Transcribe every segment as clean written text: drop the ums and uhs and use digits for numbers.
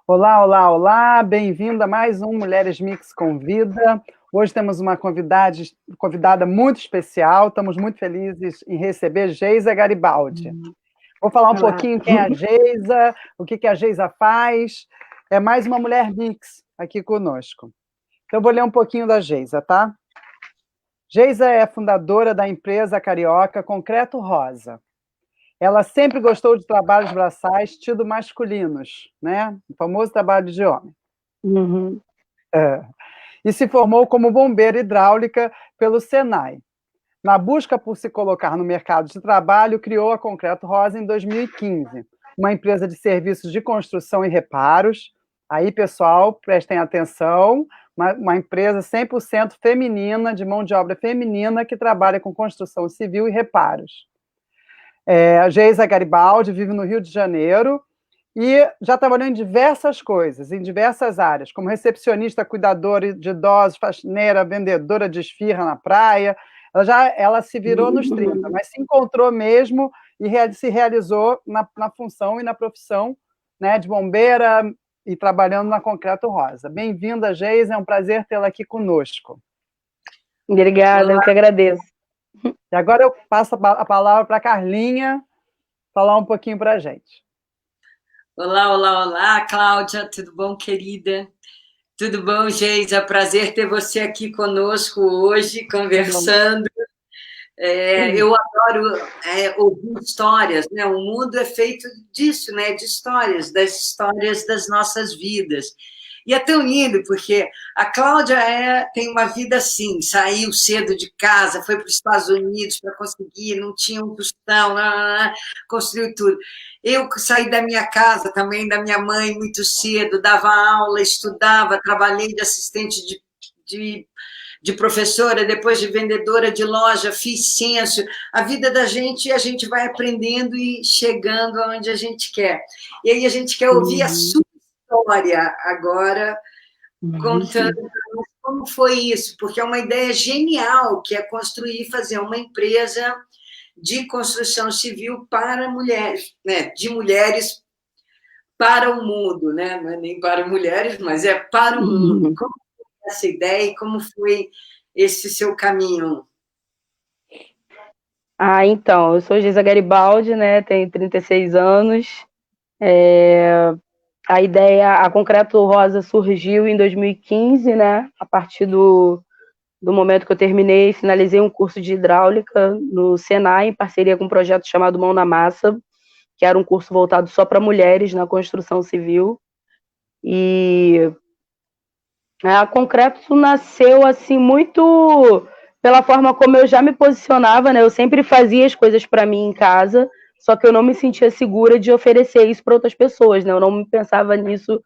Olá, olá, olá, bem-vindo a mais um Mulheres Mix Convida. Hoje temos uma convidada muito especial, estamos muito felizes em receber Geisa Garibaldi. Vou falar um Olá. pouquinho quem é a Geisa, o que a Geisa faz. É mais uma mulher mix aqui conosco. Então, eu vou ler um pouquinho da Geisa, tá? Geisa é fundadora da empresa carioca Concreto Rosa. Ela sempre gostou de trabalhos braçais tido masculinos, né? O famoso trabalho de homem. Uhum. E se formou como bombeira hidráulica pelo Senai. Na busca por se colocar no mercado de trabalho, criou a Concreto Rosa em 2015, uma empresa de serviços de construção e reparos. Aí, pessoal, prestem atenção, uma empresa 100% feminina, de mão de obra feminina, que trabalha com construção civil e reparos. A Geisa Garibaldi vive no Rio de Janeiro e já trabalhou em diversas coisas, em diversas áreas, como recepcionista, cuidadora de idosos, faxineira, vendedora de esfirra na praia. Ela se virou nos 30, mas se encontrou mesmo e se realizou na função e na profissão, né, de bombeira e trabalhando na Concreto Rosa. Bem-vinda, Geisa, é um prazer tê-la aqui conosco. Obrigada, eu que agradeço. E agora eu passo a palavra para a Carlinha falar um pouquinho para a gente. Olá, olá, olá, Cláudia, tudo bom, querida? Tudo bom, Geisa? Prazer ter você aqui conosco hoje, conversando. Eu adoro ouvir histórias, né? O mundo é feito disso, né? De histórias, das histórias das nossas vidas. E é tão lindo, porque a Cláudia tem uma vida assim, saiu cedo de casa, foi para os Estados Unidos para conseguir, não tinha um tostão, construiu tudo. Eu saí da minha casa também, da minha mãe, muito cedo, dava aula, estudava, trabalhei de assistente de professora, depois de vendedora de loja, fiz censo. A vida da gente, a gente vai aprendendo e chegando aonde a gente quer. E aí a gente quer ouvir a sua história agora, contando como foi isso, porque é uma ideia genial, que é construir e fazer uma empresa de construção civil para mulheres, né? De mulheres para o mundo, né? Não é nem para mulheres, mas é para o mundo. Como foi essa ideia e como foi esse seu caminho? Então, eu sou Geisa Garibaldi, né? Tenho 36 anos. A ideia, a Concreto Rosa surgiu em 2015, né? A partir do momento que eu terminei, finalizei um curso de hidráulica no Senai, em parceria com um projeto chamado Mão na Massa, que era um curso voltado só para mulheres na construção civil. E a Concreto nasceu assim muito pela forma como eu já me posicionava, né? Eu sempre fazia as coisas para mim em casa, só que eu não me sentia segura de oferecer isso para outras pessoas, né? Eu não me pensava nisso,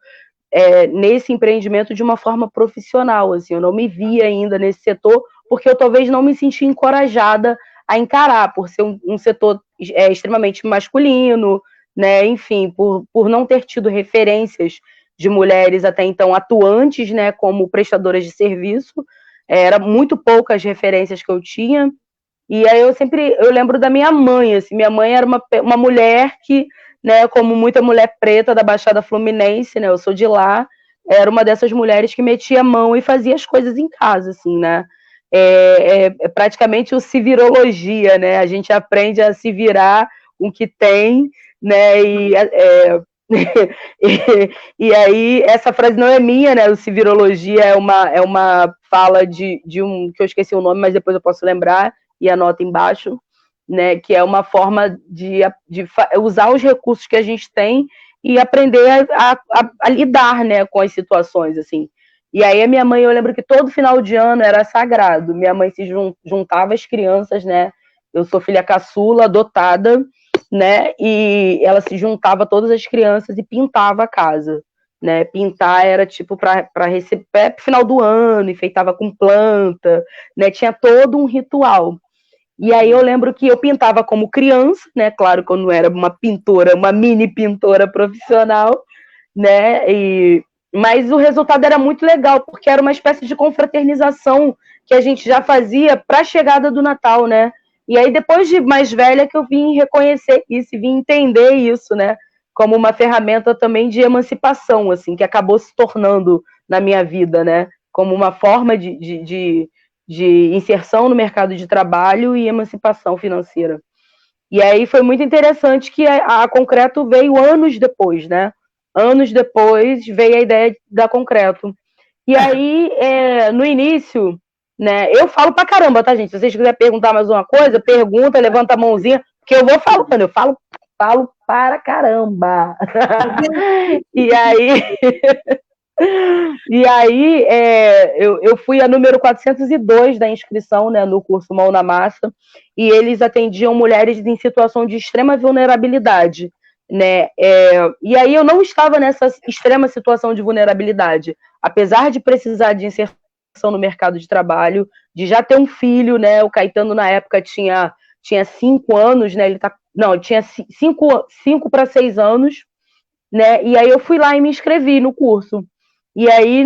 nesse empreendimento de uma forma profissional, assim. Eu não me via ainda nesse setor, porque eu talvez não me sentia encorajada a encarar, por ser um setor extremamente masculino, né? Enfim, por não ter tido referências de mulheres até então atuantes, né, como prestadoras de serviço. Era muito poucas referências que eu tinha. E aí eu lembro da minha mãe, assim, minha mãe era uma mulher que, né, como muita mulher preta da Baixada Fluminense, né, eu sou de lá, era uma dessas mulheres que metia a mão e fazia as coisas em casa, assim, né. É praticamente o se virologia, né, a gente aprende a se virar com o que tem, né, e aí, essa frase não é minha, né? O Civirologia é uma fala de um que eu esqueci o nome, mas depois eu posso lembrar e anota embaixo, né? Que é uma forma de usar os recursos que a gente tem e aprender a lidar, né, com as situações, assim. E aí a minha mãe, eu lembro que todo final de ano era sagrado. Minha mãe se juntava as crianças, né? Eu sou filha caçula, adotada, né? E ela se juntava todas as crianças e pintava a casa, né? Pintar era tipo para receber final do ano, enfeitava com planta, né? Tinha todo um ritual. E aí eu lembro que eu pintava como criança, né? Claro que eu não era uma pintora, uma mini pintora profissional, né? Mas o resultado era muito legal, porque era uma espécie de confraternização que a gente já fazia para a chegada do Natal, né? E aí, depois de mais velha, que eu vim reconhecer isso, e vim entender isso, né? como uma ferramenta também de emancipação, assim, que acabou se tornando na minha vida, né? Como uma forma de inserção no mercado de trabalho e emancipação financeira. E aí foi muito interessante que a Concreto veio anos depois, né? Anos depois veio a ideia da Concreto. E aí, no início, né? Eu falo pra caramba, tá, gente? Se vocês quiserem perguntar mais uma coisa, pergunta, levanta a mãozinha, que eu vou falando. Eu falo para caramba. E aí... E aí, eu fui a número 402 da inscrição, né, no curso Mão na Massa, e eles atendiam mulheres em situação de extrema vulnerabilidade, né? E aí eu não estava nessa extrema situação de vulnerabilidade, apesar de precisar de inserção no mercado de trabalho, de já ter um filho, né? O Caetano, na época, tinha 5 anos, né? Ele tinha 5 para 6 anos, né? E aí eu fui lá e me inscrevi no curso. E aí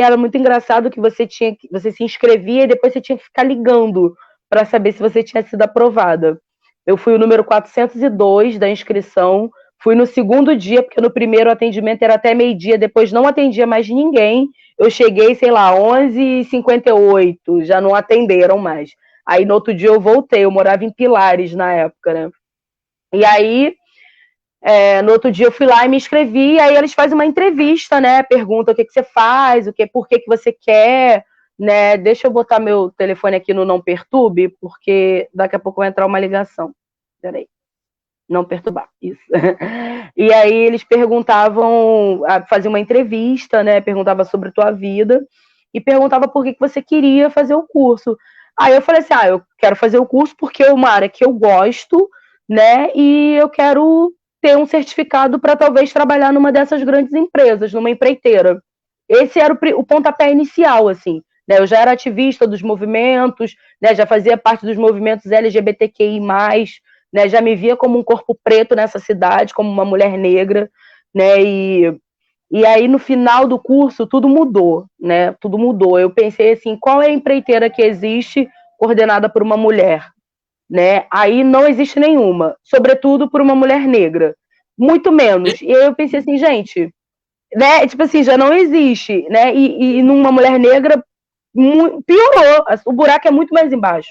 era muito engraçado que você se inscrevia e depois você tinha que ficar ligando para saber se você tinha sido aprovada. Eu fui o número 402 da inscrição, fui no segundo dia, porque no primeiro atendimento era até meio-dia, depois não atendia mais ninguém. Eu cheguei, sei lá, 11h58, já não atenderam mais. Aí no outro dia eu voltei, eu morava em Pilares na época, né? E aí... no outro dia eu fui lá e me inscrevi, aí eles fazem uma entrevista, né? Pergunta o que você faz, por que você quer, né? Deixa eu botar meu telefone aqui no não perturbe, porque daqui a pouco vai entrar uma ligação. Peraí. Não perturbar, isso. E aí eles perguntavam, faziam uma entrevista, né? Perguntava sobre a tua vida e perguntava por que você queria fazer o curso. Aí eu falei assim, eu quero fazer o curso porque é uma área que eu gosto, né? E eu quero ter um certificado para talvez trabalhar numa dessas grandes empresas, numa empreiteira. Esse era o pontapé inicial, assim. Né? Eu já era ativista dos movimentos, né? Já fazia parte dos movimentos LGBTQI+, né? Já me via como um corpo preto nessa cidade, como uma mulher negra, né? E aí, no final do curso, tudo mudou, né? Tudo mudou. Eu pensei assim, qual é a empreiteira que existe coordenada por uma mulher? Né? Aí não existe nenhuma, sobretudo por uma mulher negra, muito menos. E aí eu pensei assim, gente, né? Tipo assim, já não existe, né? E numa mulher negra piorou, o buraco é muito mais embaixo.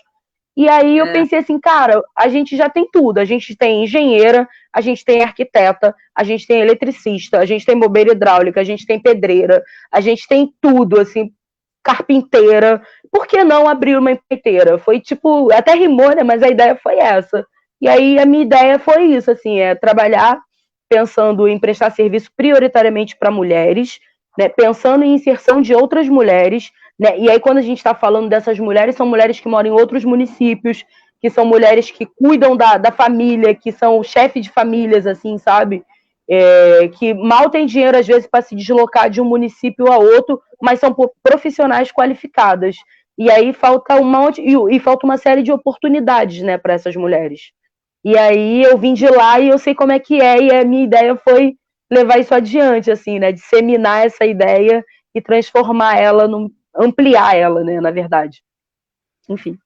E aí eu pensei assim, cara, a gente já tem tudo, a gente tem engenheira, a gente tem arquiteta, a gente tem eletricista, a gente tem bombeira hidráulica, a gente tem pedreira, a gente tem tudo, assim, carpinteira, por que não abrir uma empreiteira? Foi tipo, até rimou, né? Mas a ideia foi essa. E aí a minha ideia foi isso, assim, trabalhar pensando em prestar serviço prioritariamente para mulheres, né? Pensando em inserção de outras mulheres, né? E aí quando a gente está falando dessas mulheres, são mulheres que moram em outros municípios, que são mulheres que cuidam da família, que são chefes de famílias, assim, sabe? Que mal tem dinheiro, às vezes, para se deslocar de um município a outro, mas são profissionais qualificadas. E aí falta falta uma série de oportunidades, né, para essas mulheres. E aí eu vim de lá e eu sei como é que é, e a minha ideia foi levar isso adiante, assim, né, disseminar essa ideia e transformar ela, ampliar ela, né, na verdade. Enfim.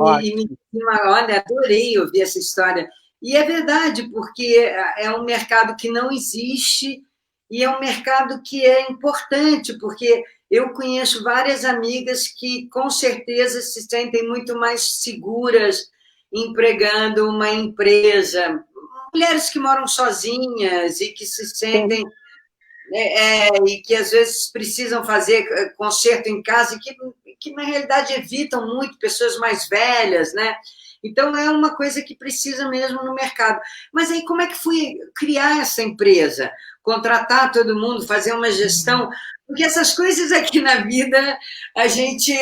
Olha, adorei ouvir essa história. E é verdade, porque é um mercado que não existe e é um mercado que é importante, porque eu conheço várias amigas que, com certeza, se sentem muito mais seguras empregando uma empresa. Mulheres que moram sozinhas e que se sentem... e que, às vezes, precisam fazer conserto em casa e que na realidade, evitam muito pessoas mais velhas, né? Então, é uma coisa que precisa mesmo no mercado. Mas aí, como é que foi criar essa empresa? Contratar todo mundo, fazer uma gestão? Porque essas coisas aqui na vida, a gente...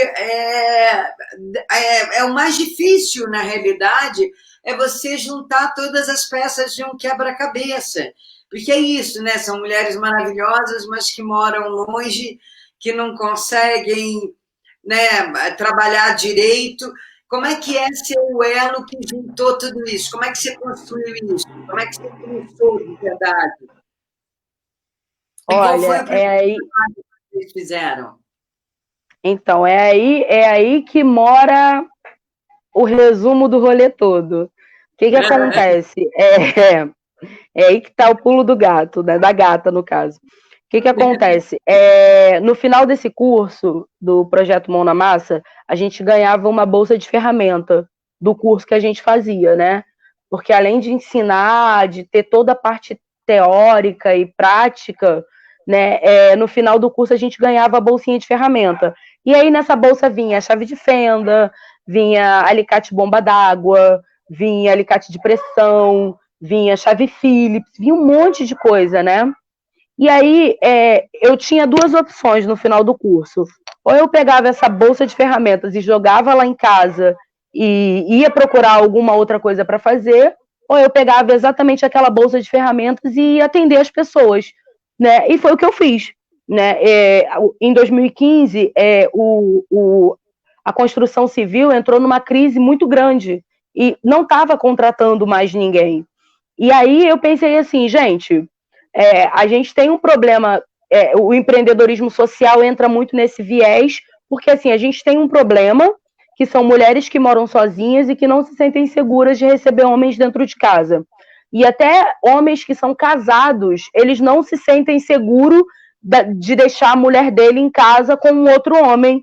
é o mais difícil, na realidade, é você juntar todas as peças de um quebra-cabeça. Porque é isso, né? São mulheres maravilhosas, mas que moram longe, que não conseguem, né, trabalhar direito. Como é que é ser o elo que juntou tudo isso? Como é que você construiu isso? Como é que você começou de verdade? E qual foi o primeiro trabalho que vocês fizeram? Então, é aí que mora o resumo do rolê todo. O que acontece? É aí que está o pulo do gato, né? Da gata, no caso. O que acontece? No final desse curso, do Projeto Mão na Massa, a gente ganhava uma bolsa de ferramenta do curso que a gente fazia, né? Porque além de ensinar, de ter toda a parte teórica e prática, né? No final do curso a gente ganhava a bolsinha de ferramenta. E aí nessa bolsa vinha chave de fenda, vinha alicate bomba d'água, vinha alicate de pressão, vinha chave Phillips, vinha um monte de coisa, né? E aí eu tinha duas opções no final do curso. Ou eu pegava essa bolsa de ferramentas e jogava lá em casa e ia procurar alguma outra coisa para fazer, ou eu pegava exatamente aquela bolsa de ferramentas e ia atender as pessoas, né? E foi o que eu fiz, né? Em 2015, a construção civil entrou numa crise muito grande e não estava contratando mais ninguém. E aí eu pensei assim, gente, a gente tem um problema, o empreendedorismo social entra muito nesse viés, porque assim, a gente tem um problema, que são mulheres que moram sozinhas e que não se sentem seguras de receber homens dentro de casa. E até homens que são casados, eles não se sentem seguros de deixar a mulher dele em casa com um outro homem,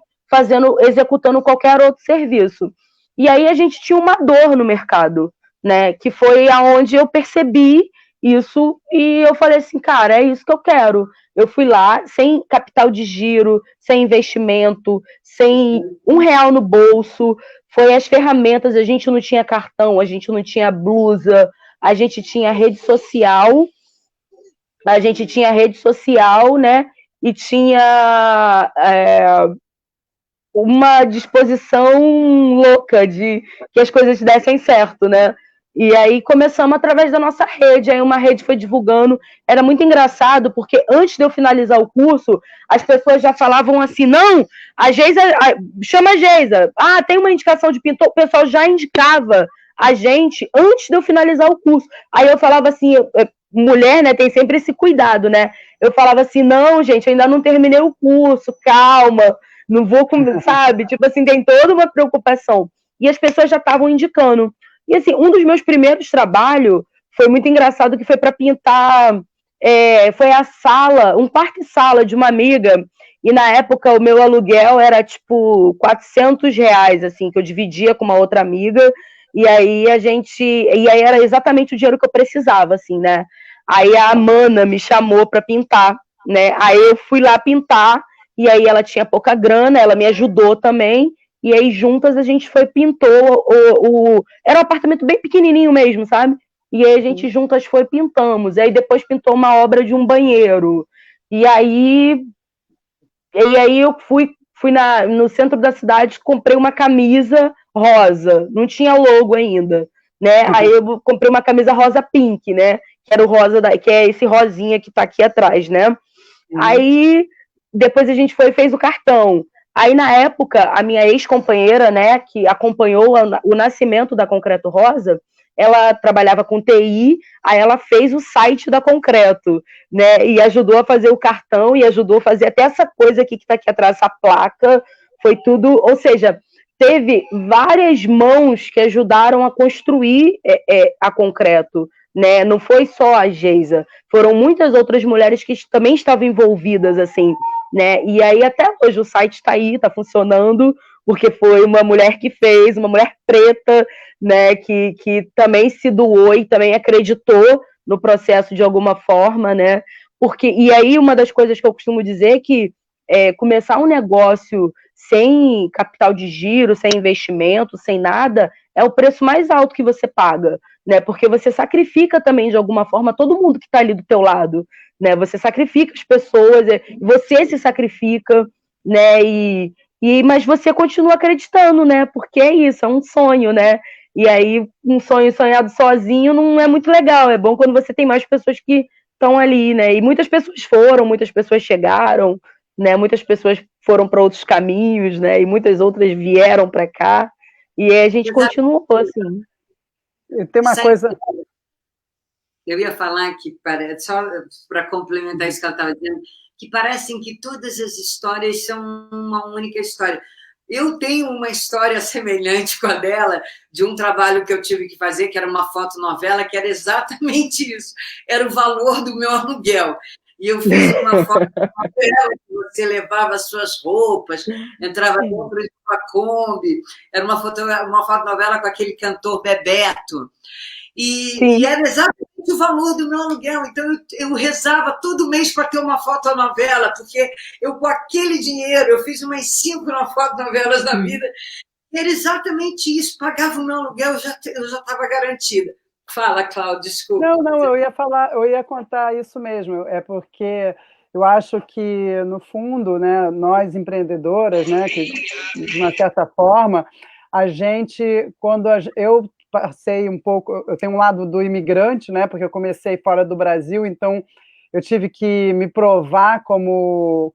executando qualquer outro serviço. E aí a gente tinha uma dor no mercado, né? Que foi aonde eu percebi isso e eu falei assim, cara, é isso que eu quero. Eu fui lá sem capital de giro, sem investimento, sem R$1 no bolso. Foi as ferramentas, a gente não tinha cartão, a gente não tinha blusa, a gente tinha rede social, né? E tinha uma disposição louca de que as coisas dessem certo, né? E aí começamos através da nossa rede, aí uma rede foi divulgando, era muito engraçado, porque antes de eu finalizar o curso, as pessoas já falavam assim, não, a Geisa, chama a Geisa, tem uma indicação de pintor, o pessoal já indicava a gente antes de eu finalizar o curso. Aí eu falava assim, mulher, né, tem sempre esse cuidado, né? Eu falava assim, não, gente, ainda não terminei o curso, calma, não vou, sabe? Tipo assim, tem toda uma preocupação. E as pessoas já estavam indicando. E assim, um dos meus primeiros trabalhos foi muito engraçado, que foi para pintar, foi a sala, um quarto-sala de uma amiga, e na época o meu aluguel era tipo R$400, assim, que eu dividia com uma outra amiga, e aí era exatamente o dinheiro que eu precisava, assim, né? Aí a Amanda me chamou para pintar, né? Aí eu fui lá pintar, e aí ela tinha pouca grana, ela me ajudou também, e aí juntas a gente pintou era um apartamento bem pequenininho mesmo, sabe? E aí a gente juntas pintamos, e aí depois pintou uma obra de um banheiro, e aí eu fui no centro da cidade, comprei uma camisa rosa, não tinha logo ainda, né? Aí eu comprei uma camisa rosa pink, né? Que era o rosa, que é esse rosinha que tá aqui atrás, né? Aí depois a gente fez o cartão. Aí, na época, a minha ex-companheira, né, que acompanhou o nascimento da Concreto Rosa, ela trabalhava com TI, aí ela fez o site da Concreto, né, e ajudou a fazer o cartão, e ajudou a fazer até essa coisa aqui que está aqui atrás, essa placa, foi tudo, ou seja, teve várias mãos que ajudaram a construir a Concreto, né, não foi só a Geisa, foram muitas outras mulheres que também estavam envolvidas, assim, né? E aí até hoje o site está aí, está funcionando, porque foi uma mulher que fez, uma mulher preta, né, que também se doou e também acreditou no processo de alguma forma, né? E aí uma das coisas que eu costumo dizer é que começar um negócio sem capital de giro, sem investimento, sem nada, é o preço mais alto que você paga, né? Porque você sacrifica também de alguma forma todo mundo que está ali do teu lado, né? Você sacrifica as pessoas, você se sacrifica, né? Mas você continua acreditando, né? Porque é isso, é um sonho, né? E aí um sonho sonhado sozinho não é muito legal. É bom quando você tem mais pessoas que estão ali, né? E muitas pessoas muitas pessoas chegaram, né? Muitas pessoas foram para outros caminhos, né? E muitas outras vieram para cá. E aí a gente continuou assim. Tem uma coisa. Eu ia falar que, só para complementar isso que ela estava dizendo, que parecem que todas as histórias são uma única história. Eu tenho uma história semelhante com a dela, de um trabalho que eu tive que fazer, que era uma fotonovela, que era exatamente isso. Era o valor do meu aluguel. E eu fiz uma fotonovela que você levava as suas roupas, entrava dentro de uma Kombi. Era uma fotonovela com aquele cantor Bebeto. E era exatamente o valor do meu aluguel. Então, eu rezava todo mês para ter uma fotonovela, porque eu, com aquele dinheiro, eu fiz umas 5 fotonovelas na vida. E era exatamente isso. Pagava o meu aluguel, eu já estava garantida. Fala, Cláudia, desculpa. Não, eu ia contar isso mesmo. É porque eu acho que, no fundo, né, nós empreendedoras, né, que, de uma certa forma, a gente, eu passei um pouco, eu tenho um lado do imigrante, né, porque eu comecei fora do Brasil, então eu tive que me provar como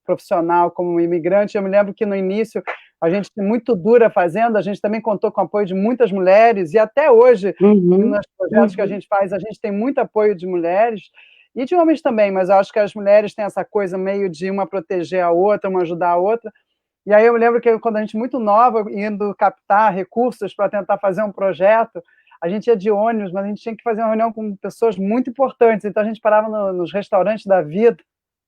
profissional, como imigrante. Eu me lembro que no início a gente muito dura fazendo, a gente também contou com o apoio de muitas mulheres, e até hoje, nos projetos que a gente faz, a gente tem muito apoio de mulheres, e de homens também, mas eu acho que as mulheres têm essa coisa meio de uma proteger a outra, uma ajudar a outra. E aí eu me lembro que quando a gente muito nova, indo captar recursos para tentar fazer um projeto, a gente ia de ônibus, mas a gente tinha que fazer uma reunião com pessoas muito importantes, então a gente parava nos restaurantes da vida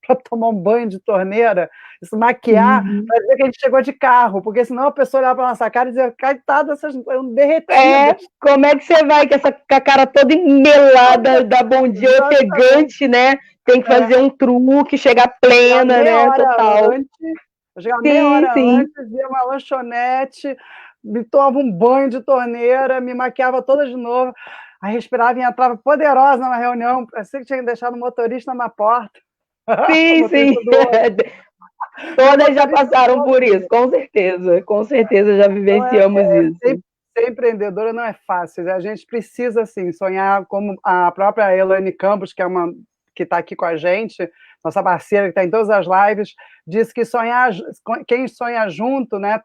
para tomar um banho de torneira, se maquiar, para dizer que a gente chegou de carro, porque senão a pessoa olhava para a nossa cara e dizia, coitada, essas derretidas. Como é que você vai com a cara toda melada, da bom dia ofegante, né? Tem que fazer um truque, chegar plena, né? Total. Eu chegava meia hora antes, ia uma lanchonete, me tomava um banho de torneira, me maquiava toda de novo, aí respirava e entrava poderosa numa reunião, parecia que tinha deixado o motorista na porta. Sim. Todas já passaram por isso, com certeza já vivenciamos isso. Ser empreendedora não é fácil, a gente precisa, assim, sonhar, como a própria Elaine Campos, que está aqui com a gente, nossa parceira que está em todas as lives, disse que quem sonha junto, né,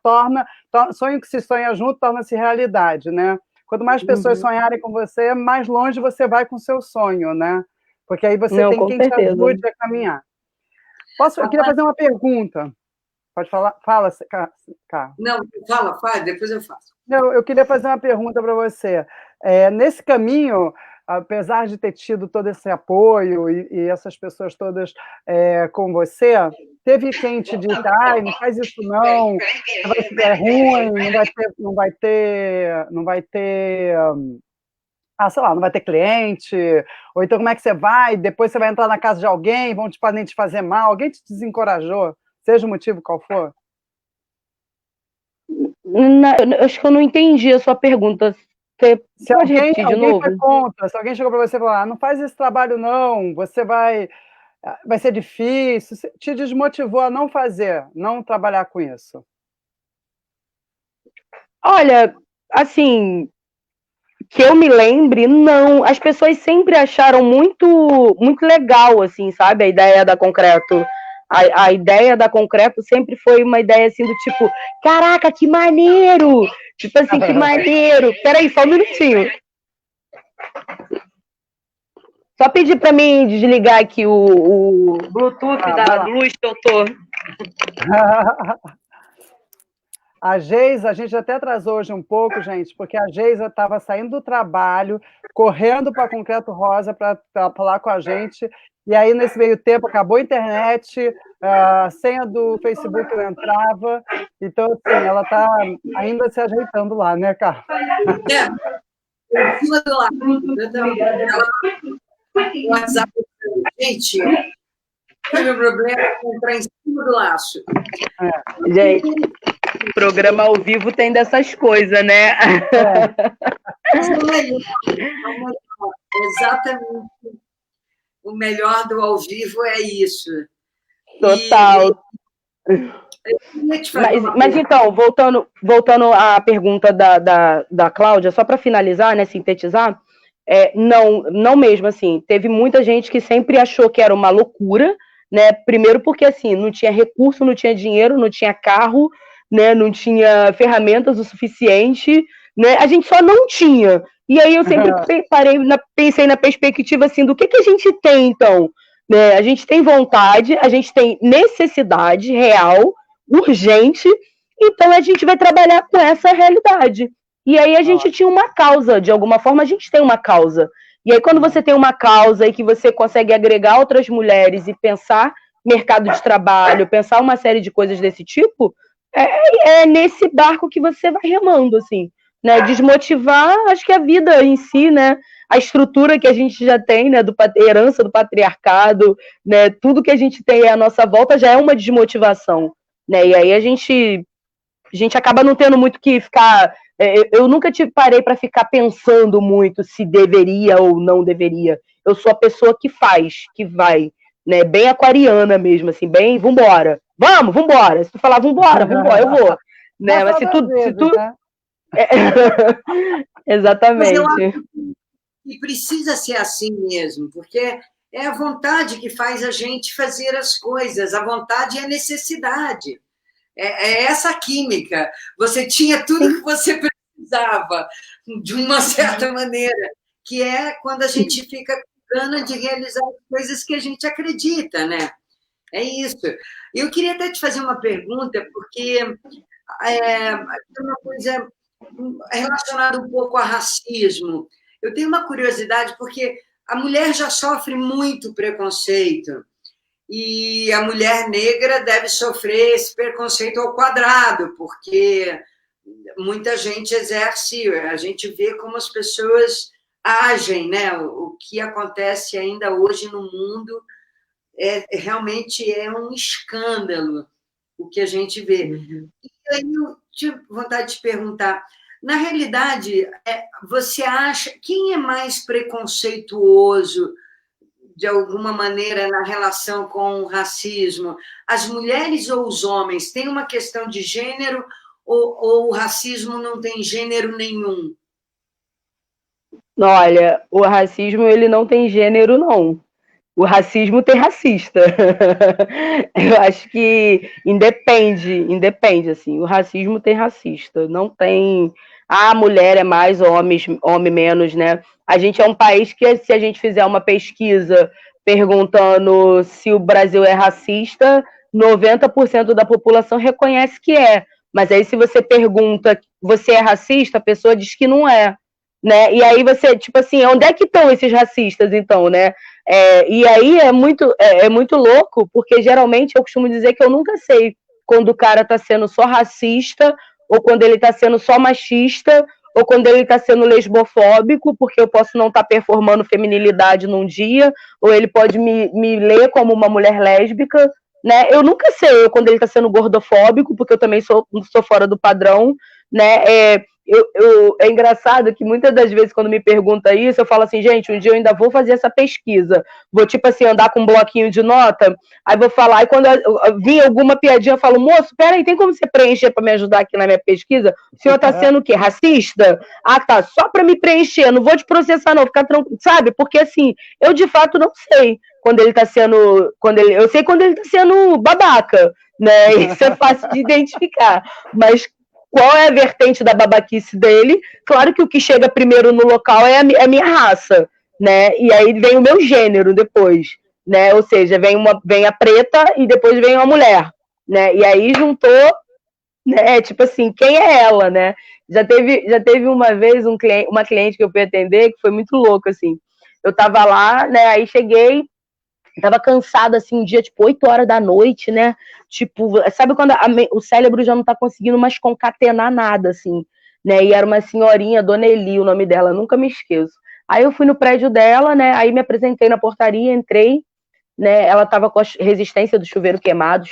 sonho que se sonha junto torna-se realidade, né? Quanto mais pessoas sonharem com você, mais longe você vai com o seu sonho, né? Porque aí você tem quem te ajude a caminhar. Eu queria fazer uma pergunta. Pode falar? Fala, Carla. Não, faz, depois eu faço. Não, eu queria fazer uma pergunta para você. Nesse caminho, apesar de ter tido todo esse apoio e essas pessoas todas com você, teve quem te disse, não faz isso não, é ruim, não vai ter sei lá, não vai ter cliente, ou então como é que você vai, depois você vai entrar na casa de alguém, podem te fazer mal, alguém te desencorajou, seja o motivo qual for? Acho que eu não entendi a sua pergunta. Você pode repetir de novo? Foi contra, se alguém chegou para você e falou, não faz esse trabalho não, você vai ser difícil, te desmotivou a não fazer, não trabalhar com isso? Olha, assim, que eu me lembre, não. As pessoas sempre acharam muito, muito legal, assim, sabe, a ideia da Concreto. A ideia da Concreto sempre foi uma ideia assim do tipo, caraca, que maneiro! Tipo assim, que maneiro! Peraí, só um minutinho. Só pedir para mim desligar aqui o Bluetooth da luz que eu tô. A Geisa, a gente até atrasou hoje um pouco, gente, porque a Geisa estava saindo do trabalho, correndo para Concreto Rosa para falar com a gente, e aí, nesse meio tempo, acabou a internet, a senha do Facebook não entrava, então, assim, ela está ainda se ajeitando lá, né, Carla? Em cima do laço. Eu também. O WhatsApp, gente, meu problema é entrar em cima do laço. Gente, programa ao vivo tem dessas coisas, né? Exatamente. O melhor do ao vivo é isso. Total. Mas então, voltando à pergunta da Cláudia, só para finalizar, né, sintetizar, não mesmo, assim, teve muita gente que sempre achou que era uma loucura, né, primeiro porque, assim, não tinha recurso, não tinha dinheiro, não tinha carro, né, não tinha ferramentas o suficiente, né, a gente só não tinha. E aí eu sempre pensei na perspectiva, assim, do que a gente tem, então, né, a gente tem vontade, a gente tem necessidade real, urgente, então a gente vai trabalhar com essa realidade. E aí a gente tinha uma causa, de alguma forma a gente tem uma causa. E aí quando você tem uma causa e que você consegue agregar outras mulheres e pensar mercado de trabalho, pensar uma série de coisas desse tipo, é nesse barco que você vai remando, assim, né? Desmotivar, acho que a vida em si, né? A estrutura que a gente já tem, né? Herança do patriarcado, né? Tudo que a gente tem à nossa volta já é uma desmotivação, né? E aí a gente acaba não tendo muito que ficar. Eu nunca parei para ficar pensando muito se deveria ou não deveria. Eu sou a pessoa que faz, que vai, né? Bem aquariana mesmo, assim, bem, vambora. Vambora. Se tu falar vambora, eu vou. Né? Mas se tu. Né? Exatamente. Mas eu acho que precisa ser assim mesmo, porque é a vontade que faz a gente fazer as coisas, a vontade é a necessidade. É essa química. Você tinha tudo que você precisava, de uma certa maneira, que é quando a gente fica com gana de realizar coisas que a gente acredita, né? É isso. Eu queria até te fazer uma pergunta, porque é uma coisa relacionada um pouco a racismo. Eu tenho uma curiosidade, porque a mulher já sofre muito preconceito, e a mulher negra deve sofrer esse preconceito ao quadrado, porque muita gente exerce, a gente vê como as pessoas agem, né? O que acontece ainda hoje no mundo realmente é um escândalo o que a gente vê. E aí eu tive vontade de te perguntar, na realidade, você acha, quem é mais preconceituoso de alguma maneira na relação com o racismo? As mulheres ou os homens? Tem uma questão de gênero ou o racismo não tem gênero nenhum? Olha, o racismo ele não tem gênero, não. O racismo tem racista. Eu acho que independe, assim. O racismo tem racista. Não tem. A mulher é mais, homem menos, né? A gente é um país que, se a gente fizer uma pesquisa perguntando se o Brasil é racista, 90% da população reconhece que é. Mas aí, se você pergunta, você é racista? A pessoa diz que não é. Né? E aí você, tipo assim, onde é que estão esses racistas, então, né? E aí é muito louco, porque geralmente eu costumo dizer que eu nunca sei quando o cara tá sendo só racista, ou quando ele tá sendo só machista, ou quando ele tá sendo lesbofóbico, porque eu posso não estar performando feminilidade num dia, ou ele pode me ler como uma mulher lésbica, né? Eu nunca sei quando ele tá sendo gordofóbico, porque eu também sou fora do padrão, né? É engraçado que muitas das vezes quando me pergunta isso, eu falo assim, gente, um dia eu ainda vou fazer essa pesquisa, vou tipo assim, andar com um bloquinho de nota, aí vou falar, e quando vir alguma piadinha, eu falo, moço, peraí, tem como você preencher para me ajudar aqui na minha pesquisa? O senhor tá sendo o quê? Racista? Ah, tá, só para me preencher, não vou te processar não, ficar tranquilo, sabe? Porque assim, eu de fato não sei quando ele tá sendo, eu sei quando ele tá sendo babaca, né? Isso é fácil de identificar, mas qual é a vertente da babaquice dele? Claro que o que chega primeiro no local é a minha raça, né? E aí vem o meu gênero depois, né? Ou seja, vem a preta e depois vem uma mulher, né? E aí juntou, né? Tipo assim, quem é ela, né? Já teve uma vez uma cliente que eu fui atender que foi muito louco, assim. Eu tava lá, né? Aí cheguei, tava cansada, assim, um dia, tipo, 8 horas da noite, né? Tipo, sabe quando o cérebro já não tá conseguindo mais concatenar nada, assim, né? E era uma senhorinha, Dona Eli, o nome dela, nunca me esqueço. Aí eu fui no prédio dela, né? Aí me apresentei na portaria, entrei, né? Ela tava com a resistência do chuveiro queimado.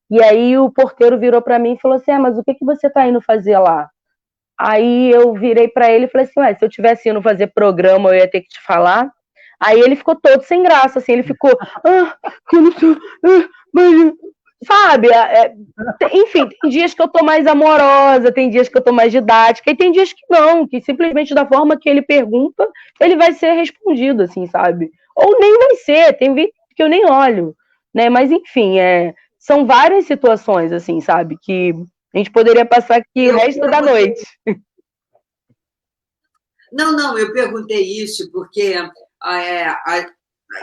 E aí o porteiro virou pra mim e falou assim, mas o que você tá indo fazer lá? Aí eu virei pra ele e falei assim, se eu tivesse indo fazer programa, eu ia ter que te falar. Aí ele ficou todo sem graça, assim, ele ficou, mas, sabe? Enfim, tem dias que eu tô mais amorosa, tem dias que eu tô mais didática, e tem dias que não, que simplesmente da forma que ele pergunta, ele vai ser respondido, assim, sabe? Ou nem vai ser, tem vezes que eu nem olho, né? Mas enfim, são várias situações, assim, sabe? Que a gente poderia passar aqui o resto da noite. Não, eu perguntei isso porque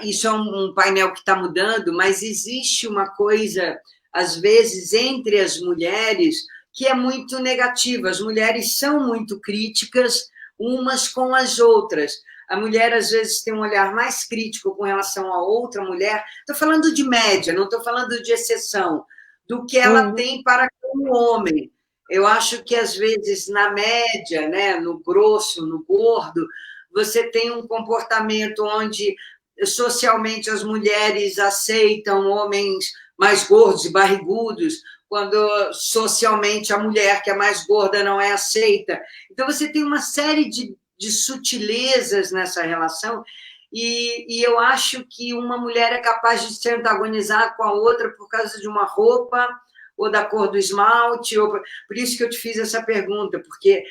isso é um painel que está mudando, mas existe uma coisa às vezes, entre as mulheres, que é muito negativa. As mulheres são muito críticas umas com as outras. A mulher, às vezes, tem um olhar mais crítico com relação a outra mulher. Estou falando de média, não estou falando de exceção, do que ela tem para com o homem. Eu acho que, às vezes, na média, né, no grosso, no gordo, você tem um comportamento onde, socialmente, as mulheres aceitam homens mais gordos e barrigudos, quando socialmente a mulher que é mais gorda não é aceita. Então, você tem uma série de sutilezas nessa relação, e eu acho que uma mulher é capaz de se antagonizar com a outra por causa de uma roupa, ou da cor do esmalte, por isso que eu te fiz essa pergunta, porque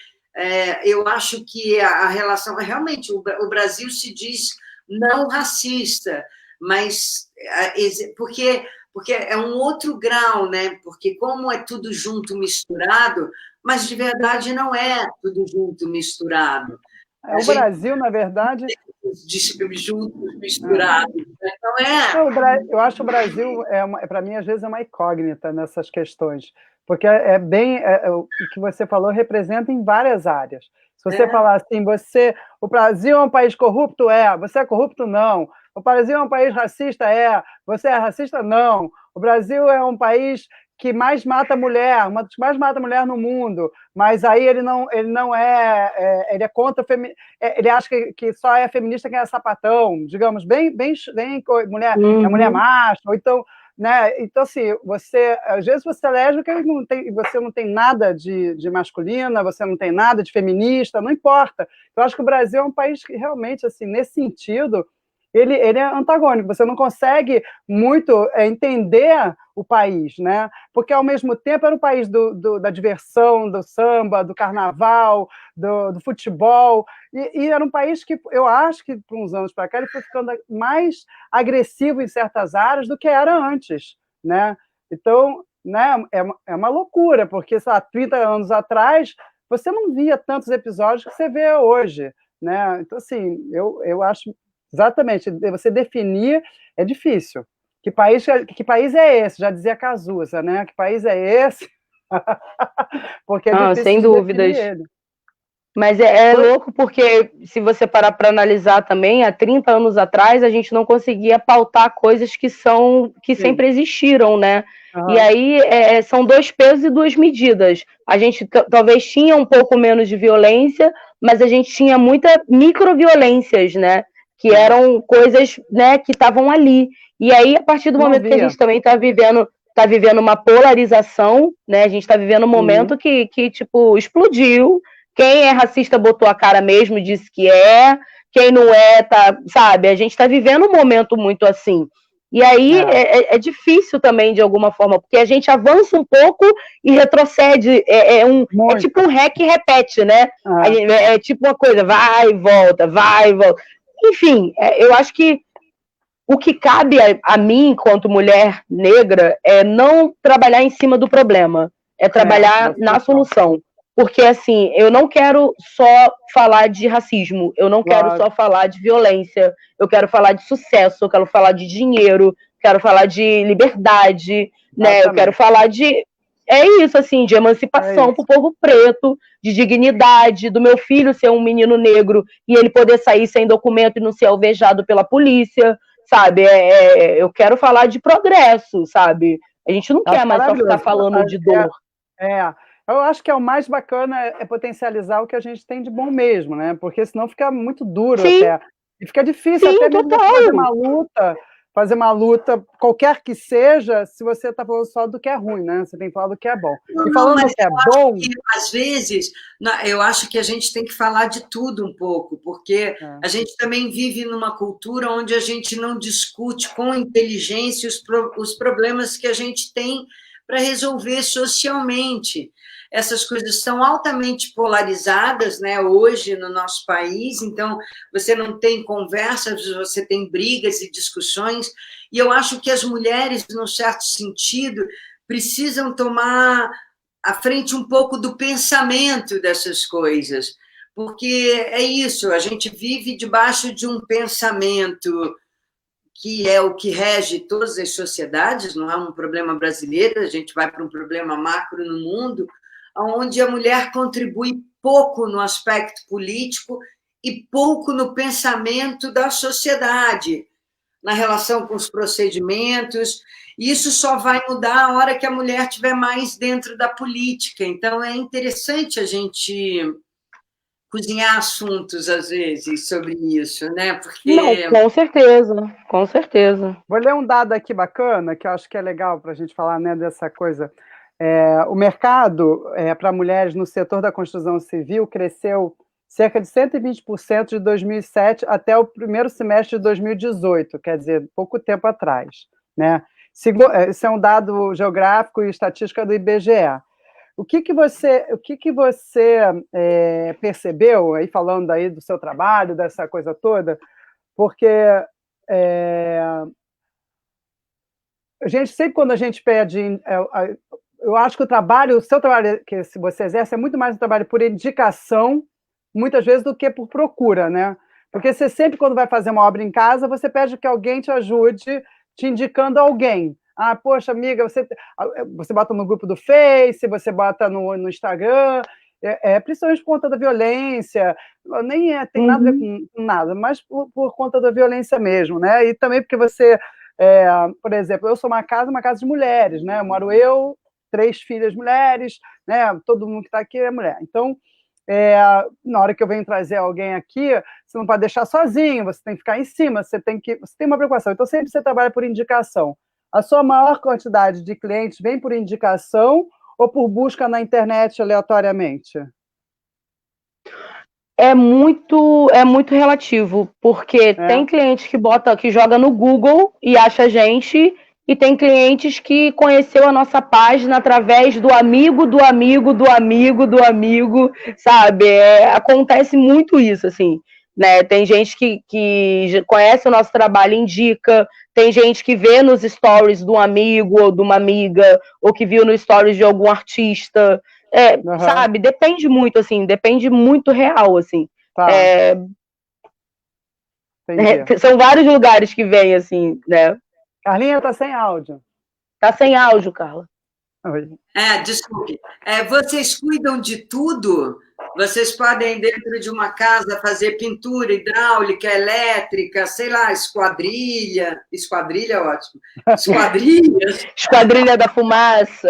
eu acho que a relação... Realmente, o Brasil se diz não racista, mas... Porque é um outro grau, né? Porque como é tudo junto, misturado, mas de verdade não é tudo junto, misturado. O Brasil, na verdade... Juntos, misturados. Então eu acho que o Brasil, para mim, às vezes é uma incógnita nessas questões, porque é bem... o que você falou representa em várias áreas. Se você falar assim, o Brasil é um país corrupto? Você é corrupto? Não. O Brasil é um país racista? Você é racista? Não. O Brasil é um país que mais mata mulher, uma das que mais mata mulher no mundo, mas aí ele não ele é contra ele acha que só é feminista quem é sapatão, digamos, bem mulher, é mulher macho, ou então, né? Então, assim, às vezes você é lésbica e você não tem nada de masculina, você não tem nada de feminista, não importa. Eu acho que o Brasil é um país que realmente, assim, nesse sentido, ele é antagônico, você não consegue muito entender o país, né? Porque, ao mesmo tempo, era um país da diversão, do samba, do carnaval, do futebol, e era um país que, eu acho que, por uns anos para cá, ele foi ficando mais agressivo em certas áreas do que era antes, né? Então, né, é uma loucura, porque, sei lá, 30 anos atrás, você não via tantos episódios que você vê hoje, né? Então, assim, eu acho... Exatamente, você definir é difícil. Que país é esse? Já dizia Cazuza, né? Que país é esse? Porque é difícil sem dúvidas. ele. Mas é louco porque, se você parar para analisar também, há 30 anos atrás, a gente não conseguia pautar coisas que sempre existiram, né? E aí são 2 pesos e 2 medidas. A gente talvez tinha um pouco menos de violência, mas a gente tinha muita microviolências, né? Que eram coisas, né, que estavam ali. E aí, a partir do momento que a gente também está vivendo uma polarização, né? A gente está vivendo um momento que, tipo, explodiu. Quem é racista botou a cara mesmo, disse que é. Quem não é, sabe? A gente está vivendo um momento muito assim. E aí é difícil também, de alguma forma, porque a gente avança um pouco e retrocede. É tipo um rec e repete, né? É tipo uma coisa, vai e volta, vai e volta. Enfim, eu acho que o que cabe a mim, enquanto mulher negra, é não trabalhar em cima do problema, é trabalhar na solução. Porque, assim, eu não quero só falar de racismo, eu não quero só falar de violência, eu quero falar de sucesso, eu quero falar de dinheiro, quero falar de liberdade, né? Eu quero falar de... É isso, assim, de emancipação para o povo preto, de dignidade, do meu filho ser um menino negro e ele poder sair sem documento e não ser alvejado pela polícia, sabe? Eu quero falar de progresso, sabe? A gente não quer mais só ficar falando de dor. Eu acho que o mais bacana é potencializar o que a gente tem de bom mesmo, né? Porque senão fica muito duro até. E fica difícil até mesmo fazer uma luta, qualquer que seja, se você está falando só do que é ruim, né? Você tem que falar do que é bom. E falando do que é bom... Às vezes, eu acho que a gente tem que falar de tudo um pouco, porque a gente também vive numa cultura onde a gente não discute com inteligência os problemas que a gente tem para resolver socialmente. Essas coisas estão altamente polarizadas, né, hoje no nosso país, então você não tem conversas, você tem brigas e discussões, e eu acho que as mulheres, num certo sentido, precisam tomar à frente um pouco do pensamento dessas coisas, porque é isso, a gente vive debaixo de um pensamento que é o que rege todas as sociedades, não é um problema brasileiro, a gente vai para um problema macro no mundo, onde a mulher contribui pouco no aspecto político e pouco no pensamento da sociedade, na relação com os procedimentos. Isso só vai mudar a hora que a mulher estiver mais dentro da política. Então, é interessante a gente cozinhar assuntos, às vezes, sobre isso, né? Porque... Não, com certeza, com certeza. Vou ler um dado aqui bacana, que eu acho que é legal para a gente falar, né, dessa coisa. O mercado para mulheres no setor da construção civil cresceu cerca de 120% de 2007 até o primeiro semestre de 2018, quer dizer, pouco tempo atrás, né? Isso é um dado geográfico e estatística do IBGE. O que você percebeu, aí falando aí do seu trabalho, dessa coisa toda, porque a gente sempre, quando a gente pede... eu acho que o seu trabalho que você exerce é muito mais um trabalho por indicação, muitas vezes, do que por procura, né? Porque você sempre, quando vai fazer uma obra em casa, você pede que alguém te ajude te indicando alguém. Ah, poxa, amiga, você bota no grupo do Face, você bota no Instagram, principalmente por conta da violência, nem tem nada a ver com nada, mas por conta da violência mesmo, né? E também porque você, por exemplo, eu sou uma casa de mulheres, né? Moro eu, 3 filhas mulheres, né? Todo mundo que está aqui é mulher. Então, na hora que eu venho trazer alguém aqui, você não pode deixar sozinho, você tem que ficar em cima, você tem uma preocupação. Então, sempre você trabalha por indicação. A sua maior quantidade de clientes vem por indicação ou por busca na internet aleatoriamente? É muito relativo, porque tem cliente que joga no Google e acha a gente, e tem clientes que conheceu a nossa página através do amigo, do amigo, do amigo, do amigo, sabe? Acontece muito isso, assim, né? Tem gente que conhece o nosso trabalho e indica, tem gente que vê nos stories de um amigo ou de uma amiga, ou que viu no stories de algum artista, sabe? Depende muito, assim, depende muito real, assim. Tá. São vários lugares que vem, assim, né? Carlinha, tá sem áudio. Tá sem áudio, Carla. Oi. Desculpe. Vocês cuidam de tudo? Vocês podem, dentro de uma casa, fazer pintura hidráulica, elétrica, sei lá, esquadrilha. Esquadrilha é ótimo. Esquadrilhas. Esquadrilha da fumaça.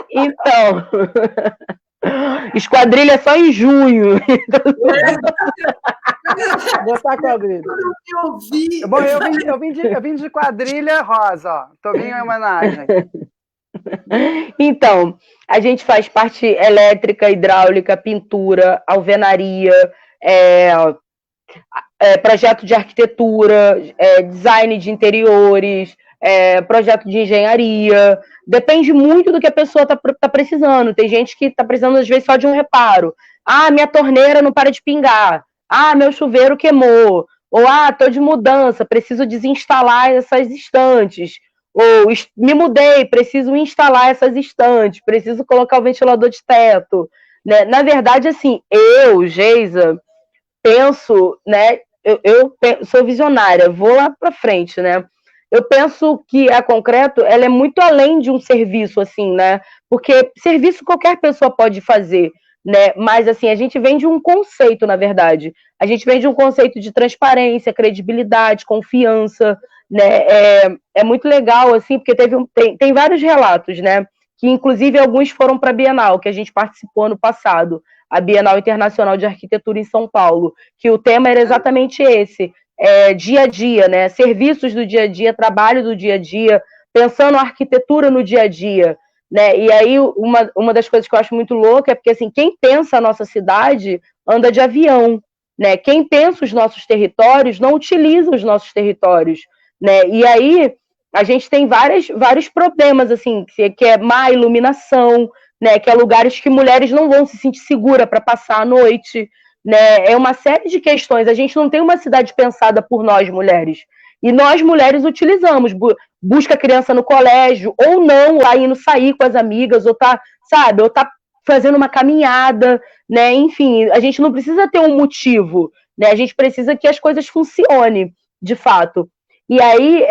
Então, esquadrilha só em junho. Botar quadrilha. Bom, eu vim de quadrilha rosa, ó. Tô vindo em homenagem. Então, a gente faz parte elétrica, hidráulica, pintura, alvenaria, projeto de arquitetura, design de interiores, projeto de engenharia. Depende muito do que a pessoa tá precisando. Tem gente que tá precisando, às vezes, só de um reparo. Ah, minha torneira não para de pingar. Ah, meu chuveiro queimou. Ou, tô de mudança, preciso desinstalar essas estantes. Ou, me mudei, preciso instalar essas estantes, preciso colocar o ventilador de teto. Né? Na verdade, assim, eu, Geisa, penso, né? Eu sou visionária, vou lá para frente, né? Eu penso que a Concreto, ela é muito além de um serviço, assim, né? Porque serviço qualquer pessoa pode fazer, né? Mas, assim, a gente vem de um conceito, na verdade. A gente vem de um conceito de transparência, credibilidade, confiança, né? É muito legal, assim, porque tem vários relatos, né? Que, inclusive, alguns foram para a Bienal, que a gente participou ano passado, a Bienal Internacional de Arquitetura em São Paulo, que o tema era exatamente esse, dia a dia, né? Serviços do dia a dia, trabalho do dia a dia, pensando a arquitetura no dia a dia, né? E aí, uma das coisas que eu acho muito louca é porque, assim, quem pensa a nossa cidade anda de avião, né? Quem pensa os nossos territórios não utiliza os nossos territórios, né? E aí a gente tem vários problemas, assim, que é má iluminação, né? Que é lugares que mulheres não vão se sentir seguras para passar a noite, né? É uma série de questões. A gente não tem uma cidade pensada por nós, mulheres. E nós, mulheres, utilizamos. Busca a criança no colégio, ou não, lá indo sair com as amigas, ou tá fazendo uma caminhada, né? Enfim, a gente não precisa ter um motivo, né? A gente precisa que as coisas funcionem. de fato. E aí,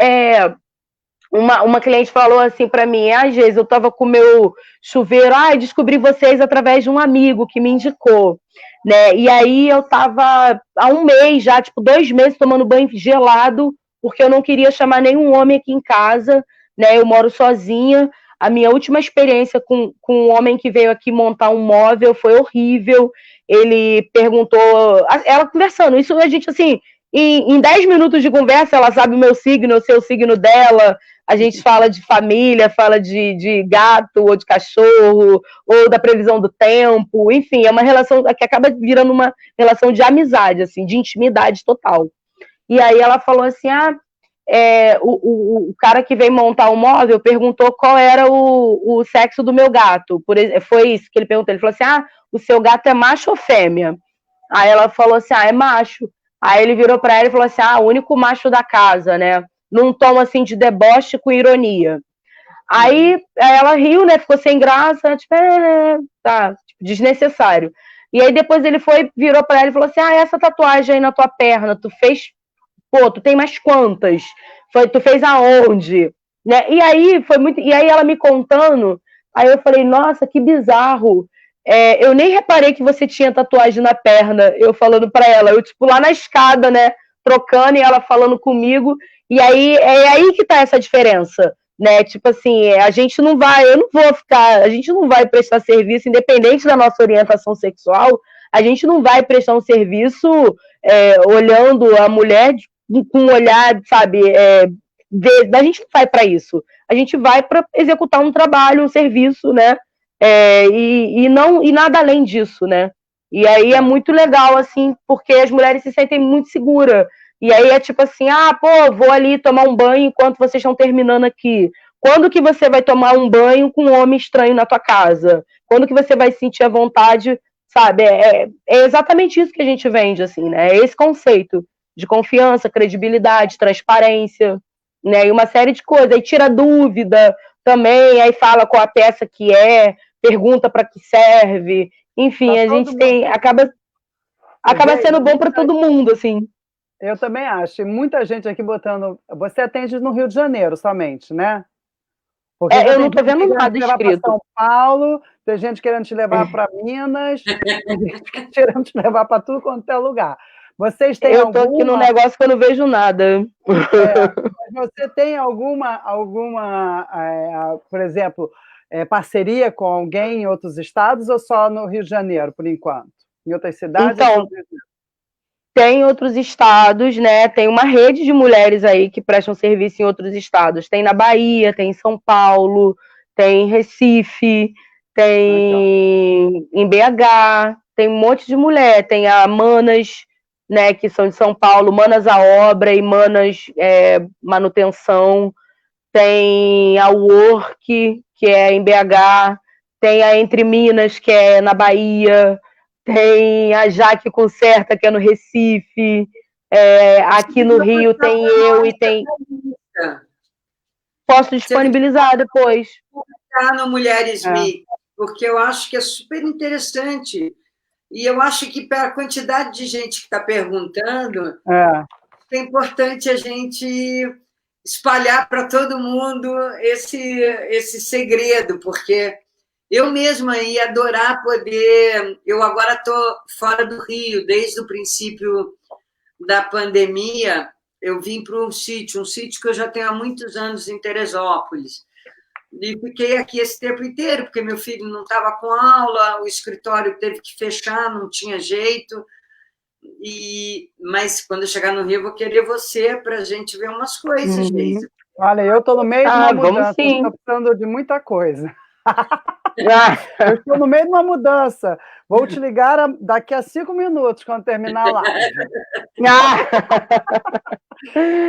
uma cliente falou assim para mim, às vezes eu estava com o meu chuveiro, descobri vocês através de um amigo que me indicou, né? E aí eu estava há um mês já, tipo 2 meses, tomando banho gelado, porque eu não queria chamar nenhum homem aqui em casa, né? Eu moro sozinha. A minha última experiência com um homem que veio aqui montar um móvel foi horrível. Ele perguntou, ela conversando, isso a gente assim, em 10 minutos de conversa, ela sabe o meu signo, eu sei o signo dela. A gente fala de família, fala de gato ou de cachorro, ou da previsão do tempo, enfim, é uma relação que acaba virando uma relação de amizade, assim, de intimidade total. E aí ela falou assim, o cara que veio montar o móvel perguntou qual era o sexo do meu gato. Foi isso que ele perguntou. Ele falou assim, o seu gato é macho ou fêmea? Aí ela falou assim, é macho. Aí ele virou pra ela e falou assim, o único macho da casa, né? Num tom assim de deboche com ironia. Aí ela riu, né? Ficou sem graça, tipo, tá, tipo, desnecessário. E aí depois ele virou pra ela e falou assim, essa tatuagem aí na tua perna, tu fez, tu tem mais quantas? Tu fez aonde? Né? E aí e aí ela me contando, aí eu falei, nossa, que bizarro. Eu nem reparei que você tinha tatuagem na perna, eu falando pra ela, eu tipo lá na escada, né, trocando e ela falando comigo, e aí é aí que tá essa diferença, né, tipo assim, a gente não vai prestar serviço, independente da nossa orientação sexual, a gente não vai prestar um serviço olhando a mulher com um olhar, sabe, a gente não vai para isso, a gente vai para executar um trabalho, um serviço, né, e nada além disso, né? E aí é muito legal, assim, porque as mulheres se sentem muito seguras. E aí é tipo assim, vou ali tomar um banho enquanto vocês estão terminando aqui. Quando que você vai tomar um banho com um homem estranho na tua casa? Quando que você vai sentir a vontade, sabe? É exatamente isso que a gente vende, assim, né? É esse conceito de confiança, credibilidade, transparência, né? E uma série de coisas. Aí tira dúvida também, aí fala qual a peça que pergunta para que serve, enfim, a gente acaba sendo bom para todo mundo, assim. Eu também acho. E muita gente aqui botando. Você atende no Rio de Janeiro somente, né? Porque eu não estou vendo nada escrito. Para São Paulo, tem gente querendo te levar para Minas, tem gente querendo te levar para tudo quanto é lugar. Vocês têm eu tô aqui num negócio que eu não vejo nada. Você tem alguma por exemplo, parceria com alguém em outros estados ou só no Rio de Janeiro, por enquanto? Em outras cidades? Então, tem outros estados, né? Tem uma rede de mulheres aí que prestam serviço em outros estados. Tem na Bahia, tem em São Paulo, tem em Recife, tem em BH, tem um monte de mulher. Tem a Manas, né, que são de São Paulo, Manas a Obra e Manas Manutenção. Tem a Work, que é em BH. Tem a Entre Minas, que é na Bahia. Tem a Jaque Conserta, que é no Recife. Aqui no Rio tem eu e tem... Posso disponibilizar depois. No Mulheres Me, porque eu acho que é super interessante. E eu acho que, para a quantidade de gente que está perguntando, é importante a gente espalhar para todo mundo esse segredo, porque eu mesma ia adorar poder... Eu agora estou fora do Rio, desde o princípio da pandemia, eu vim para um sítio que eu já tenho há muitos anos em Teresópolis. E fiquei aqui esse tempo inteiro, porque meu filho não estava com aula, o escritório teve que fechar, não tinha jeito. Mas quando eu chegar no Rio, eu vou querer você para a gente ver umas coisas, Geisa. Olha, eu estou no meio de uma mudança, estou precisando de muita coisa. Eu estou no meio de uma mudança. Vou te ligar daqui a 5 minutos, quando terminar a live.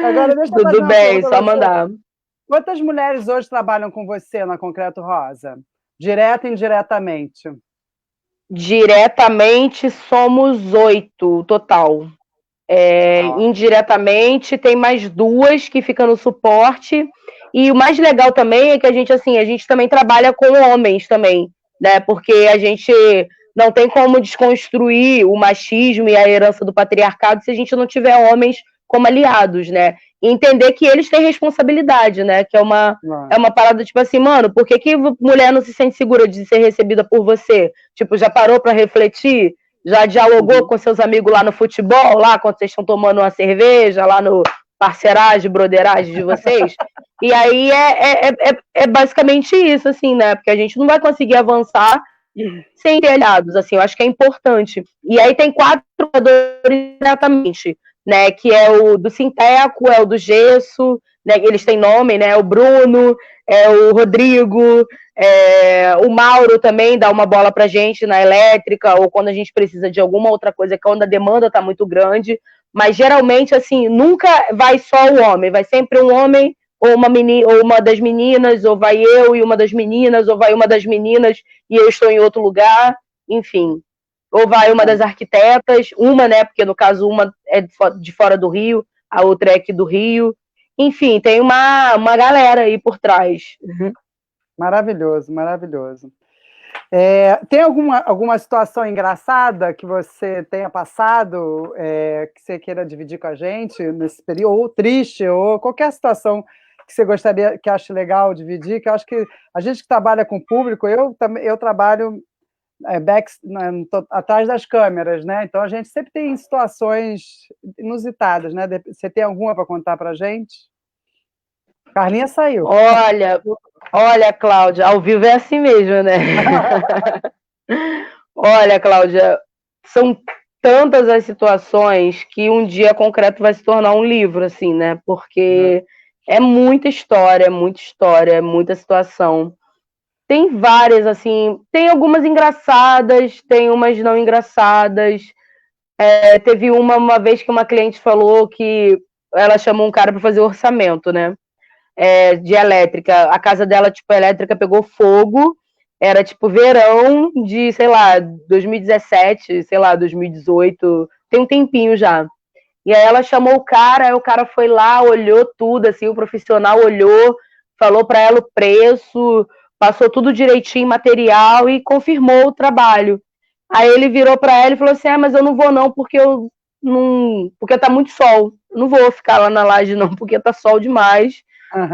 Agora, deixa eu Tudo bem, só mandar. Quantas mulheres hoje trabalham com você na Concreto Rosa? Direta e indiretamente? Diretamente somos 8 total. Indiretamente tem mais 2 que ficam no suporte. E o mais legal também é que a gente também trabalha com homens também, né? Porque a gente não tem como desconstruir o machismo e a herança do patriarcado se a gente não tiver homens como aliados, né? E entender que eles têm responsabilidade, né? Que é uma parada, tipo assim, mano, por que mulher não se sente segura de ser recebida por você? Tipo, já parou pra refletir? Já dialogou com seus amigos lá no futebol, lá quando vocês estão tomando uma cerveja, lá no parceiragem, broderagem de vocês? E aí é basicamente isso, assim, né? Porque a gente não vai conseguir avançar sem ter aliados, assim, eu acho que é importante. E aí tem 4 jogadores diretamente, né? Que é o do Sinteco, é o do Gesso, né? Eles têm nome, né? O Bruno, o Rodrigo, o Mauro também dá uma bola pra gente na elétrica, ou quando a gente precisa de alguma outra coisa, quando a demanda tá muito grande. Mas geralmente, assim, nunca vai só o homem, vai sempre um homem ou uma das meninas, ou vai eu e uma das meninas, ou vai uma das meninas e eu estou em outro lugar, enfim. Ou vai uma das arquitetas, né, porque no caso uma é de fora do Rio, a outra é aqui do Rio. Enfim, tem uma galera aí por trás. Maravilhoso, maravilhoso. Tem alguma situação engraçada que você tenha passado, que você queira dividir com a gente nesse período, ou triste, ou qualquer situação que você gostaria, que ache legal dividir, que eu acho que a gente que trabalha com público, eu trabalho atrás das câmeras, né? Então a gente sempre tem situações inusitadas, né? Você tem alguma para contar para a gente? Carlinha saiu. Olha, Cláudia, ao vivo é assim mesmo, né? Olha, Cláudia, são tantas as situações que um dia concreto vai se tornar um livro, assim, né? Porque é muita história, muita situação. Tem várias, assim, tem algumas engraçadas, tem umas não engraçadas. Teve uma vez que uma cliente falou que ela chamou um cara para fazer orçamento, né? De elétrica. A casa dela, tipo, a elétrica pegou fogo. Era, tipo, verão de, sei lá, 2017, sei lá, 2018. Tem um tempinho já. E aí ela chamou o cara, aí o cara foi lá, olhou tudo, assim, o profissional olhou, falou para ela o preço, passou tudo direitinho, material, e confirmou o trabalho. Aí ele virou para ela e falou assim, mas eu não vou não, porque porque tá muito sol. Eu não vou ficar lá na laje não, porque tá sol demais.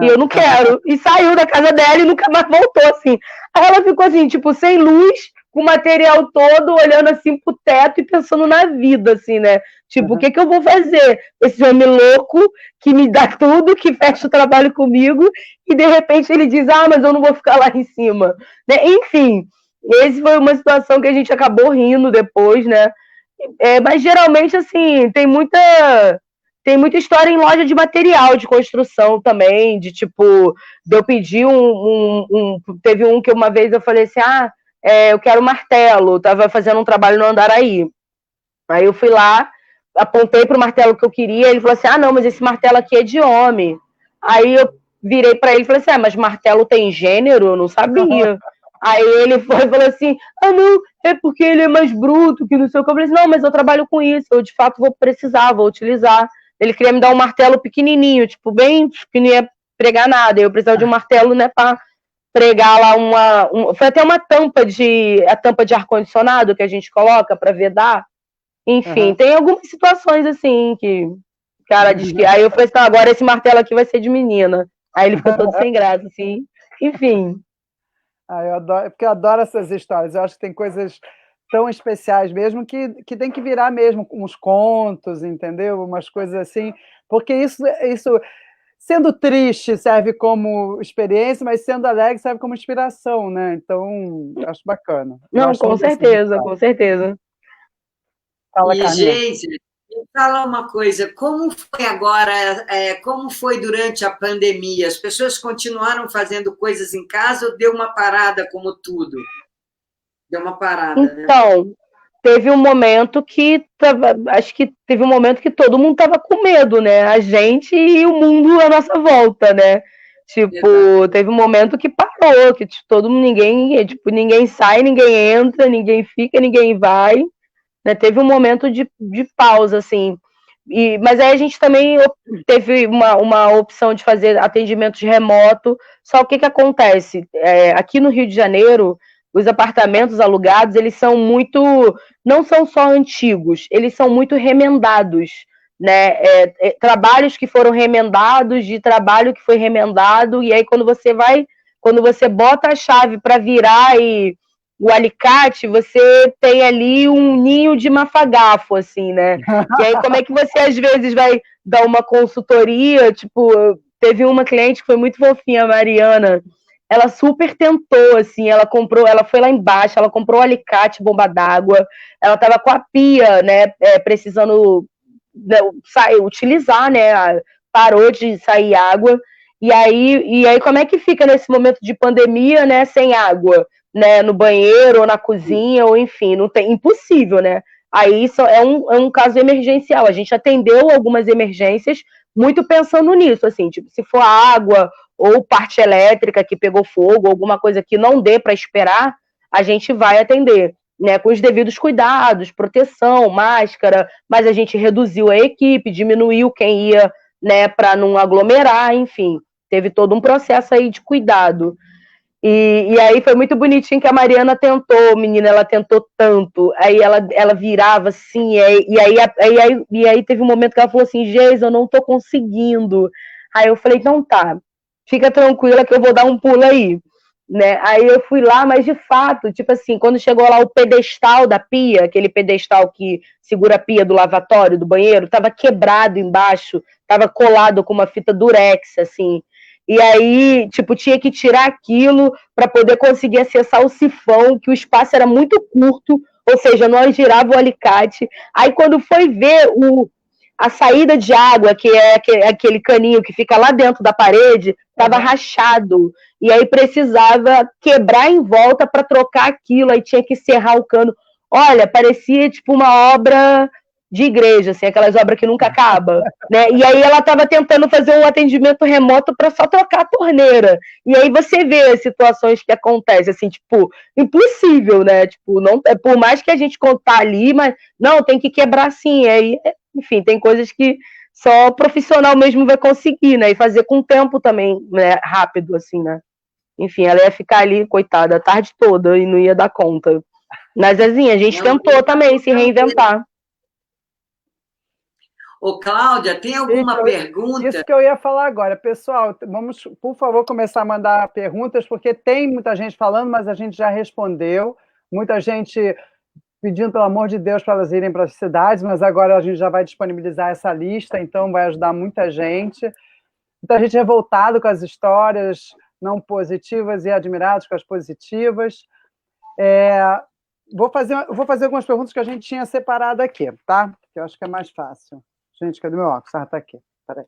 E eu não quero. E saiu da casa dela e nunca mais voltou, assim. Aí ela ficou assim, tipo, sem luz, com o material todo, olhando assim pro teto e pensando na vida, assim, né? Tipo, o que eu vou fazer? Esse homem louco que me dá tudo, que fecha o trabalho comigo, e de repente ele diz, mas eu não vou ficar lá em cima. Né? Enfim, essa foi uma situação que a gente acabou rindo depois, né? Mas geralmente, assim, tem muita história em loja de material de construção também, de tipo, de eu pedir teve um que uma vez eu falei assim, eu quero martelo, tava fazendo um trabalho no Andaraí. Aí eu fui lá, apontei pro martelo que eu queria, ele falou assim, não, mas esse martelo aqui é de homem. Aí eu virei para ele e falei assim, mas martelo tem gênero? Eu não sabia. Aí ele falou assim, não, é porque ele é mais bruto, que não sei o que. Eu falei assim, não, mas eu trabalho com isso, eu de fato vou precisar, vou utilizar. Ele queria me dar um martelo pequenininho, tipo, bem, que não ia pregar nada. Eu precisava de um martelo, né, para pregar lá foi até a tampa de ar-condicionado que a gente coloca para vedar. Enfim, tem algumas situações assim que o cara diz que... Aí eu falei assim, agora esse martelo aqui vai ser de menina. Aí ele ficou todo sem graça, assim. Enfim. Eu adoro, porque eu adoro essas histórias. Eu acho que tem coisas tão especiais mesmo que tem que virar mesmo uns contos, entendeu? Umas coisas assim, porque isso sendo triste serve como experiência, mas sendo alegre serve como inspiração, né? Então, acho bacana. Não, com certeza, com certeza. Fala, e, Geise, me fala uma coisa, como foi agora, como foi durante a pandemia? As pessoas continuaram fazendo coisas em casa ou deu uma parada como tudo? Deu uma parada, então, né? Teve um momento acho que teve um momento que todo mundo estava com medo, né? A gente e o mundo à nossa volta, né? Tipo, teve um momento que parou, que ninguém sai, ninguém entra, ninguém fica, ninguém vai. Né? Teve um momento de pausa, assim. Mas aí a gente também teve uma opção de fazer atendimentos remoto. Só o que acontece? Aqui no Rio de Janeiro, os apartamentos alugados, eles são não são só antigos, eles são muito remendados. né? Trabalhos que foram remendados, de trabalho que foi remendado, e aí quando você bota a chave para virar o alicate, você tem ali um ninho de mafagafo, assim, né? E aí como é que você às vezes vai dar uma consultoria, tipo, teve uma cliente que foi muito fofinha, a Mariana, ela super tentou, assim, ela foi lá embaixo, ela comprou o alicate, bomba d'água, ela tava com a pia, né, precisando utilizar, né, parou de sair água, e aí como é que fica nesse momento de pandemia, né, sem água, né, no banheiro, ou na cozinha, ou enfim, não tem, impossível, né, aí isso é um caso emergencial, a gente atendeu algumas emergências muito pensando nisso, assim, tipo, se for água ou parte elétrica que pegou fogo, alguma coisa que não dê para esperar, a gente vai atender, né, com os devidos cuidados, proteção, máscara, mas a gente reduziu a equipe, diminuiu quem ia, né, para não aglomerar, enfim, teve todo um processo aí de cuidado. E aí foi muito bonitinho que a Mariana tentou, menina, ela tentou tanto, aí ela virava assim, e aí teve um momento que ela falou assim, Geisa, eu não tô conseguindo. Aí eu falei, então tá, fica tranquila que eu vou dar um pulo aí, né? Aí eu fui lá, mas de fato, tipo assim, quando chegou lá o pedestal da pia, aquele pedestal que segura a pia do lavatório, do banheiro, tava quebrado embaixo, tava colado com uma fita durex, assim. E aí, tipo, tinha que tirar aquilo para poder conseguir acessar o sifão, que o espaço era muito curto, ou seja, nós girava o alicate. Aí quando foi ver a saída de água, que é aquele caninho que fica lá dentro da parede, estava rachado. E aí precisava quebrar em volta para trocar aquilo, aí tinha que serrar o cano. Olha, parecia tipo uma obra de igreja, assim, aquelas obras que nunca acabam, né? E aí ela estava tentando fazer um atendimento remoto para só trocar a torneira. E aí você vê as situações que acontecem, assim, tipo, impossível, né? Tipo, não, por mais que a gente contar ali, mas não, tem que quebrar sim. Aí, enfim, tem coisas que só profissional mesmo vai conseguir, né? E fazer com tempo também, né? Rápido, assim, né? Enfim, ela ia ficar ali, coitada, a tarde toda e não ia dar conta. Mas, assim, a gente tentou também se reinventar. Ô, Cláudia, tem alguma pergunta? Isso que eu ia falar agora. Pessoal, vamos, por favor, começar a mandar perguntas, porque tem muita gente falando, mas a gente já respondeu. Muita gente pedindo, pelo amor de Deus, para elas irem para as cidades, mas agora a gente já vai disponibilizar essa lista, então vai ajudar muita gente. Muita gente revoltada com as histórias não positivas e admirados com as positivas. Vou fazer algumas perguntas que a gente tinha separado aqui, tá? Que eu acho que é mais fácil. Gente, cadê meu óculos? Ah, tá aqui. Peraí.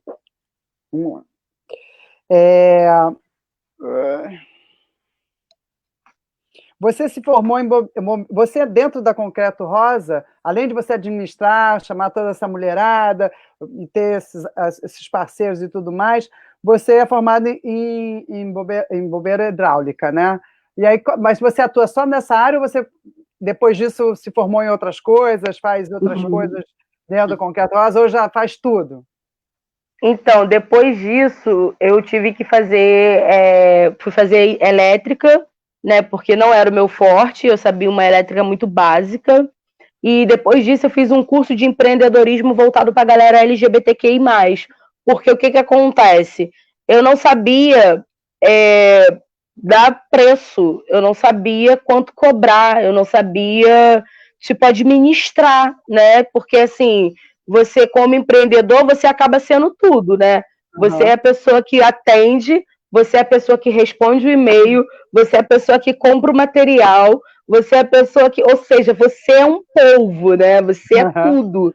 Você se formou Você, dentro da Concreto Rosa, além de você administrar, chamar toda essa mulherada e ter esses parceiros e tudo mais, você é formado em bombeira hidráulica, né? E aí, mas você atua só nessa área ou você, depois disso, se formou em outras coisas, faz outras coisas dentro do Concreto Rosa, ou já faz tudo? Então, depois disso, eu tive que fui fazer elétrica, né, porque não era o meu forte, eu sabia uma elétrica muito básica, e depois disso eu fiz um curso de empreendedorismo voltado para a galera LGBTQI+, porque o que acontece? Eu não sabia dar preço, eu não sabia quanto cobrar, eu não sabia, tipo, administrar, né, porque assim, você como empreendedor, você acaba sendo tudo, né, você é a pessoa que atende, você é a pessoa que responde o e-mail, você é a pessoa que compra o material, você é a pessoa que, ou seja, você é um polvo, né? Você é tudo.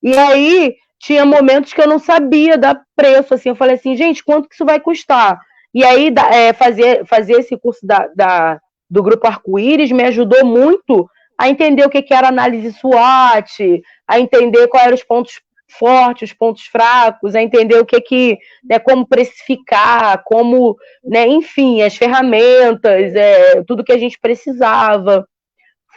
E aí, tinha momentos que eu não sabia dar preço, assim, eu falei assim, gente, quanto que isso vai custar? E aí, fazer esse curso do Grupo Arco-Íris me ajudou muito a entender o que era análise SWOT, a entender quais eram os pontos fortes, os pontos fracos, a entender o né, como precificar, como, né, enfim, as ferramentas, tudo que a gente precisava.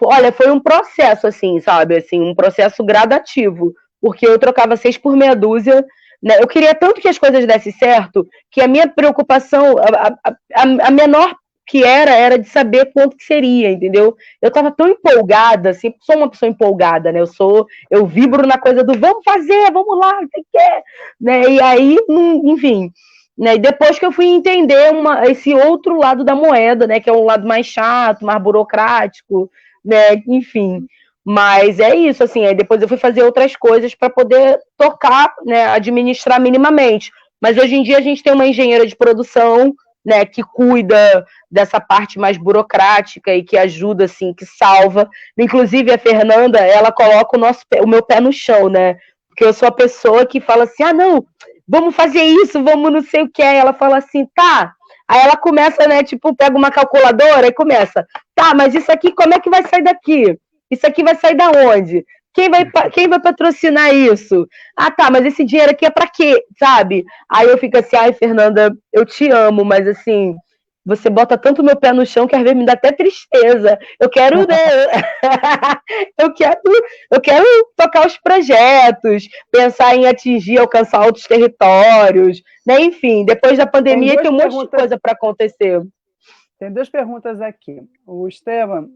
Olha, foi um processo, assim, sabe, assim, um processo gradativo, porque eu trocava 6 por meia dúzia, né, eu queria tanto que as coisas dessem certo, que a minha preocupação, a menor que era de saber quanto que seria, entendeu? Eu estava tão empolgada, assim, sou uma pessoa empolgada, né? Eu vibro na coisa do vamos fazer, vamos lá, o que quer, né? E aí, enfim, né? E depois que eu fui entender esse outro lado da moeda, né? Que é um lado mais chato, mais burocrático, né? Enfim. Mas é isso, assim, aí depois eu fui fazer outras coisas para poder tocar, né, administrar minimamente. Mas hoje em dia a gente tem uma engenheira de produção, né, que cuida dessa parte mais burocrática e que ajuda, assim, que salva. Inclusive a Fernanda, ela coloca o meu pé no chão, né? Porque eu sou a pessoa que fala assim, não, vamos fazer isso, vamos não sei o que. Aí ela fala assim, tá. Aí ela começa, né, tipo, pega uma calculadora e começa, tá, mas isso aqui, como é que vai sair daqui? Isso aqui vai sair da onde? Quem vai patrocinar isso? Ah, tá, mas esse dinheiro aqui é pra quê? Sabe? Aí eu fico assim, ai, Fernanda, eu te amo, mas assim, você bota tanto meu pé no chão que às vezes me dá até tristeza. Eu quero, né? eu quero tocar os projetos, pensar em atingir, alcançar outros territórios, né? Enfim, depois da pandemia tem um monte de coisa para acontecer. Tem 2 perguntas aqui. O Esteban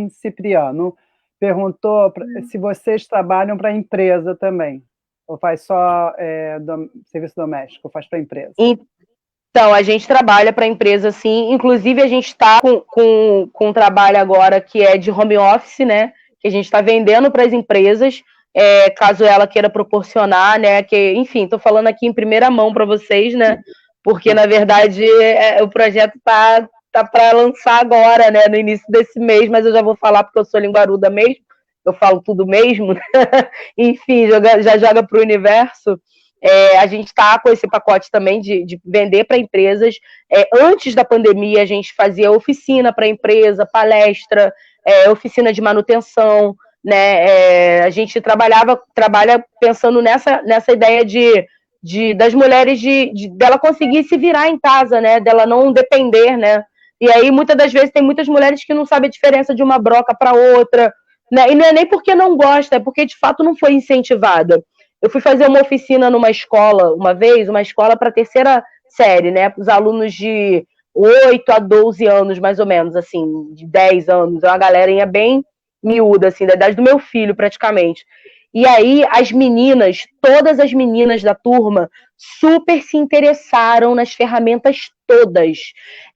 Cipriano perguntou se vocês trabalham para empresa também, ou faz só serviço doméstico, ou faz para empresa? Então, a gente trabalha para empresa, sim. Inclusive, a gente está com um trabalho agora que é de home office, né? Que a gente está vendendo para as empresas, caso ela queira proporcionar, né? Que, enfim, estou falando aqui em primeira mão para vocês, né? Porque, na verdade, o projeto tá para lançar agora, né? No início desse mês, mas eu já vou falar porque eu sou linguaruda mesmo. Eu falo tudo mesmo. Enfim, já joga para o universo. A gente está com esse pacote também de vender para empresas. Antes da pandemia, a gente fazia oficina para empresa, palestra, oficina de manutenção, né? A gente trabalha pensando nessa ideia das mulheres dela conseguir se virar em casa, né? Dela não depender, né? E aí, muitas das vezes, tem muitas mulheres que não sabem a diferença de uma broca para outra, né? E não é nem porque não gosta, é porque, de fato, não foi incentivada. Eu fui fazer uma oficina numa escola, uma escola para 3ª série, né? Para os alunos de 8 a 12 anos, mais ou menos, assim, de 10 anos. É uma galerinha bem miúda, assim, da idade do meu filho, praticamente. E aí, todas as meninas da turma, super se interessaram nas ferramentas todas.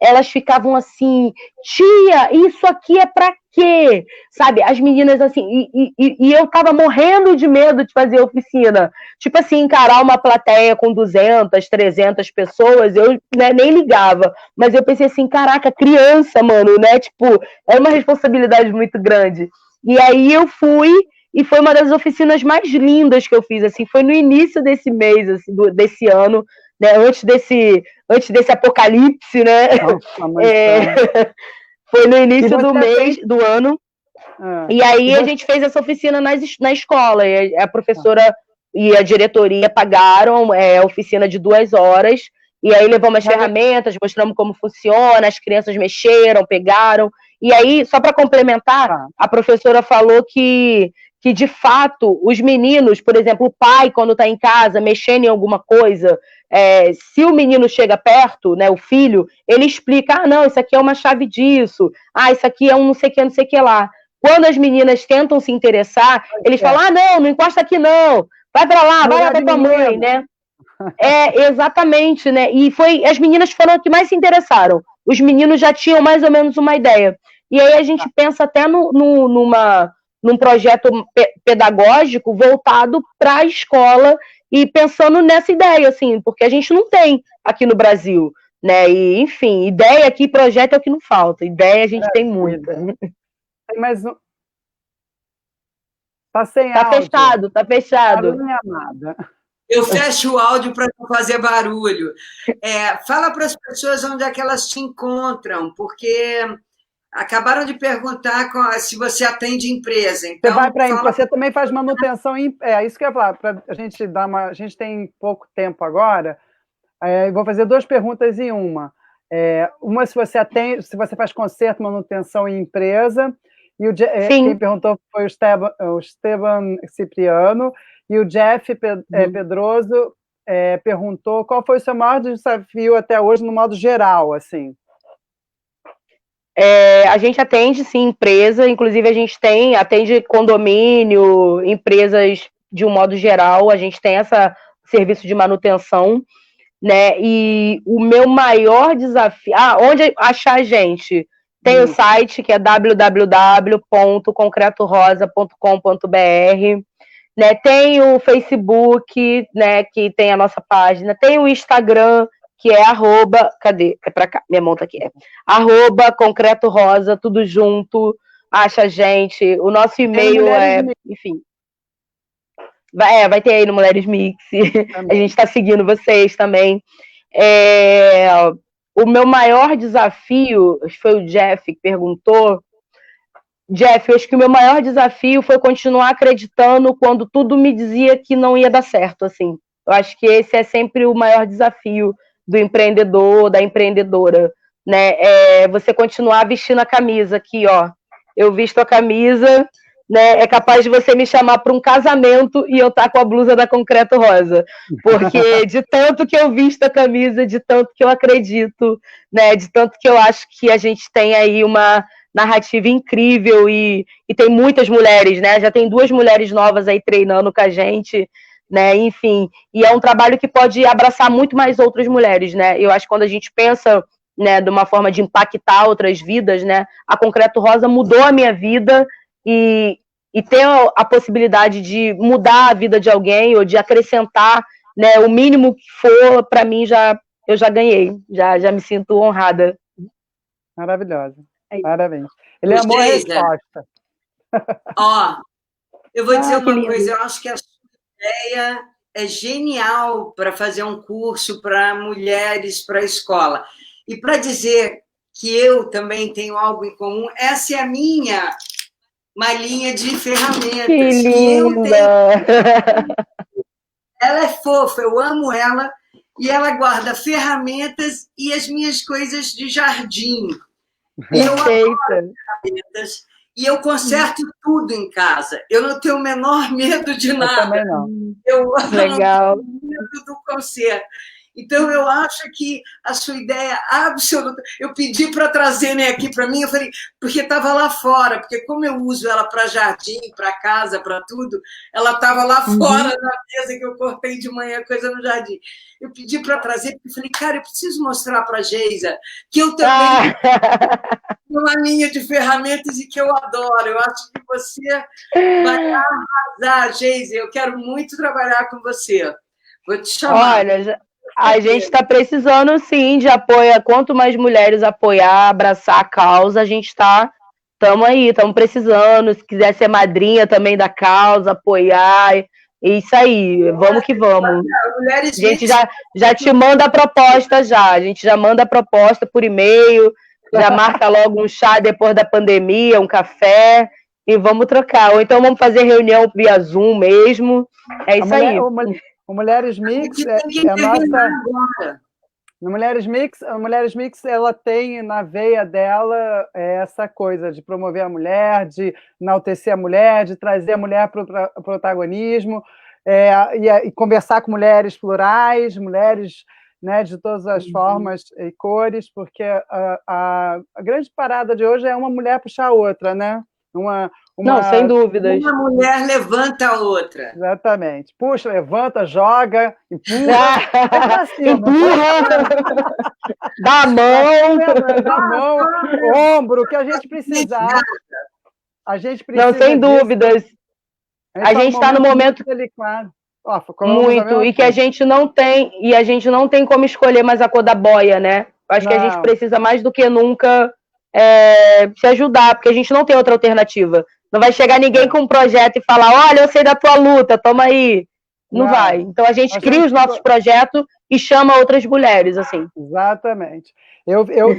Elas ficavam assim, tia, isso aqui é pra quê? Sabe, as meninas assim, e eu tava morrendo de medo de fazer oficina. Tipo assim, encarar uma plateia com 200, 300 pessoas, eu, né, nem ligava. Mas eu pensei assim, caraca, criança, mano, né? Tipo, é uma responsabilidade muito grande. E aí eu fui, e foi uma das oficinas mais lindas que eu fiz, assim, foi no início desse mês, assim, desse ano, né, antes desse apocalipse, né? Nossa, foi no início do ano, e aí a gente fez essa oficina na escola, e a professora e a diretoria pagaram a oficina de 2 horas, e aí levamos as ferramentas, mostramos como funciona, as crianças mexeram, pegaram, e aí, só para complementar, a professora falou que de fato, os meninos, por exemplo, o pai, quando está em casa, mexendo em alguma coisa, se o menino chega perto, né, o filho, ele explica, não, isso aqui é uma chave disso, isso aqui é um não sei o que lá. Quando as meninas tentam se interessar, eles falam, não encosta aqui não, vai para lá, vai lá pra tua mãe, né? Exatamente, né? E as meninas foram que mais se interessaram. Os meninos já tinham mais ou menos uma ideia. E aí a gente pensa até num projeto pedagógico voltado para a escola e pensando nessa ideia, assim, porque a gente não tem aqui no Brasil, né? E, enfim, ideia aqui, projeto é o que não falta. Ideia a gente tem muita. Tem mais um. Tá sem áudio. Fechado, tá fechado. Eu fecho o áudio para não fazer barulho. Fala para as pessoas onde é que elas te encontram, porque acabaram de perguntar se você atende empresa. Então, você também faz manutenção em. Isso que eu ia falar. A gente tem pouco tempo agora. Vou fazer 2 perguntas em uma. Uma, se você faz conserto, manutenção em empresa. E quem perguntou foi o Esteban Cipriano. E o Jeff Pedroso perguntou qual foi o seu maior desafio até hoje, no modo geral, assim. A gente atende, sim, empresa, inclusive a gente atende condomínio, empresas de um modo geral, a gente tem esse serviço de manutenção, né? E o meu maior desafio... onde achar a gente? Tem o site, que é www.concretorosa.com.br, né? Tem o Facebook, né, que tem a nossa página, tem o Instagram, que é cadê? É pra cá, minha mão tá aqui. @concretorosa, tudo junto, acha a gente. O nosso e-mail enfim. Vai ter aí no Mulheres Mix. A gente tá seguindo vocês também. O meu maior desafio, acho que foi o Jeff que perguntou. Jeff, eu acho que o meu maior desafio foi continuar acreditando quando tudo me dizia que não ia dar certo, assim. Eu acho que esse é sempre o maior desafio do empreendedor, da empreendedora, né? Você continuar vestindo a camisa aqui, ó. Eu visto a camisa, né? É capaz de você me chamar para um casamento e eu estar com a blusa da Concreto Rosa, porque de tanto que eu visto a camisa, de tanto que eu acredito, né? De tanto que eu acho que a gente tem aí uma narrativa incrível e tem muitas mulheres, né? Já tem 2 mulheres novas aí treinando com a gente, né? Enfim, e é um trabalho que pode abraçar muito mais outras mulheres, né? Eu acho que quando a gente pensa, né, de uma forma de impactar outras vidas, né? A Concreto Rosa mudou a minha vida e ter a possibilidade de mudar a vida de alguém ou de acrescentar, né, o mínimo que for, para mim eu já ganhei, já me sinto honrada. Maravilhosa. Parabéns. Ele amou a resposta. Eu vou dizer uma coisa, eu acho que a sua ideia é genial para fazer um curso para mulheres, para a escola. E para dizer que eu também tenho algo em comum, essa é a minha malinha de ferramentas. Que linda! Ela é fofa, eu amo ela, e ela guarda ferramentas e as minhas coisas de jardim. Eu adoro ferramentas e eu conserto tudo em casa. Eu não tenho o menor medo de nada. Eu também não. Legal. Não tenho medo do conserto. Então, eu acho que a sua ideia absoluta... Eu pedi para trazerem aqui para mim, eu falei, porque estava lá fora, porque como eu uso ela para jardim, para casa, para tudo, ela estava lá fora na mesa que eu cortei de manhã, coisa no jardim. Eu pedi para trazer, porque eu falei, cara, eu preciso mostrar para a Geisa que eu também tenho uma linha de ferramentas e que eu adoro. Eu acho que você vai arrasar, Geisa. Eu quero muito trabalhar com você. Vou te chamar. Olha, a gente está precisando, sim, de apoio. Quanto mais mulheres apoiar, abraçar a causa, a gente estamos aí, estamos precisando. Se quiser ser madrinha também da causa, apoiar, isso aí, vamos que vamos. A gente já te manda a proposta já, a gente já manda a proposta por e-mail, já marca logo um chá depois da pandemia, um café, e vamos trocar. Ou então vamos fazer reunião via Zoom mesmo, é isso aí. O Mulheres Mix é a nossa... No Mulheres Mix, ela tem na veia dela essa coisa de promover a mulher, de enaltecer a mulher, de trazer a mulher para o protagonismo, e conversar com mulheres plurais, mulheres, né, de todas as formas e cores, porque a grande parada de hoje é uma mulher puxar a outra, né? Não, sem dúvidas. Uma mulher levanta a outra. Exatamente. Puxa, levanta, joga, empurra. Dá a mão, ombro, o que a gente precisar. A gente precisa. Não, sem dúvidas. A gente está no momento delicado. Muito, e que a gente não tem como escolher mais a cor da boia, né? Acho que a gente precisa mais do que nunca se ajudar, porque a gente não tem outra alternativa. Não vai chegar ninguém com um projeto e falar, olha, eu sei da tua luta, toma aí. Não vai. Então a gente cria os nossos projetos e chama outras mulheres, assim. Exatamente. Eu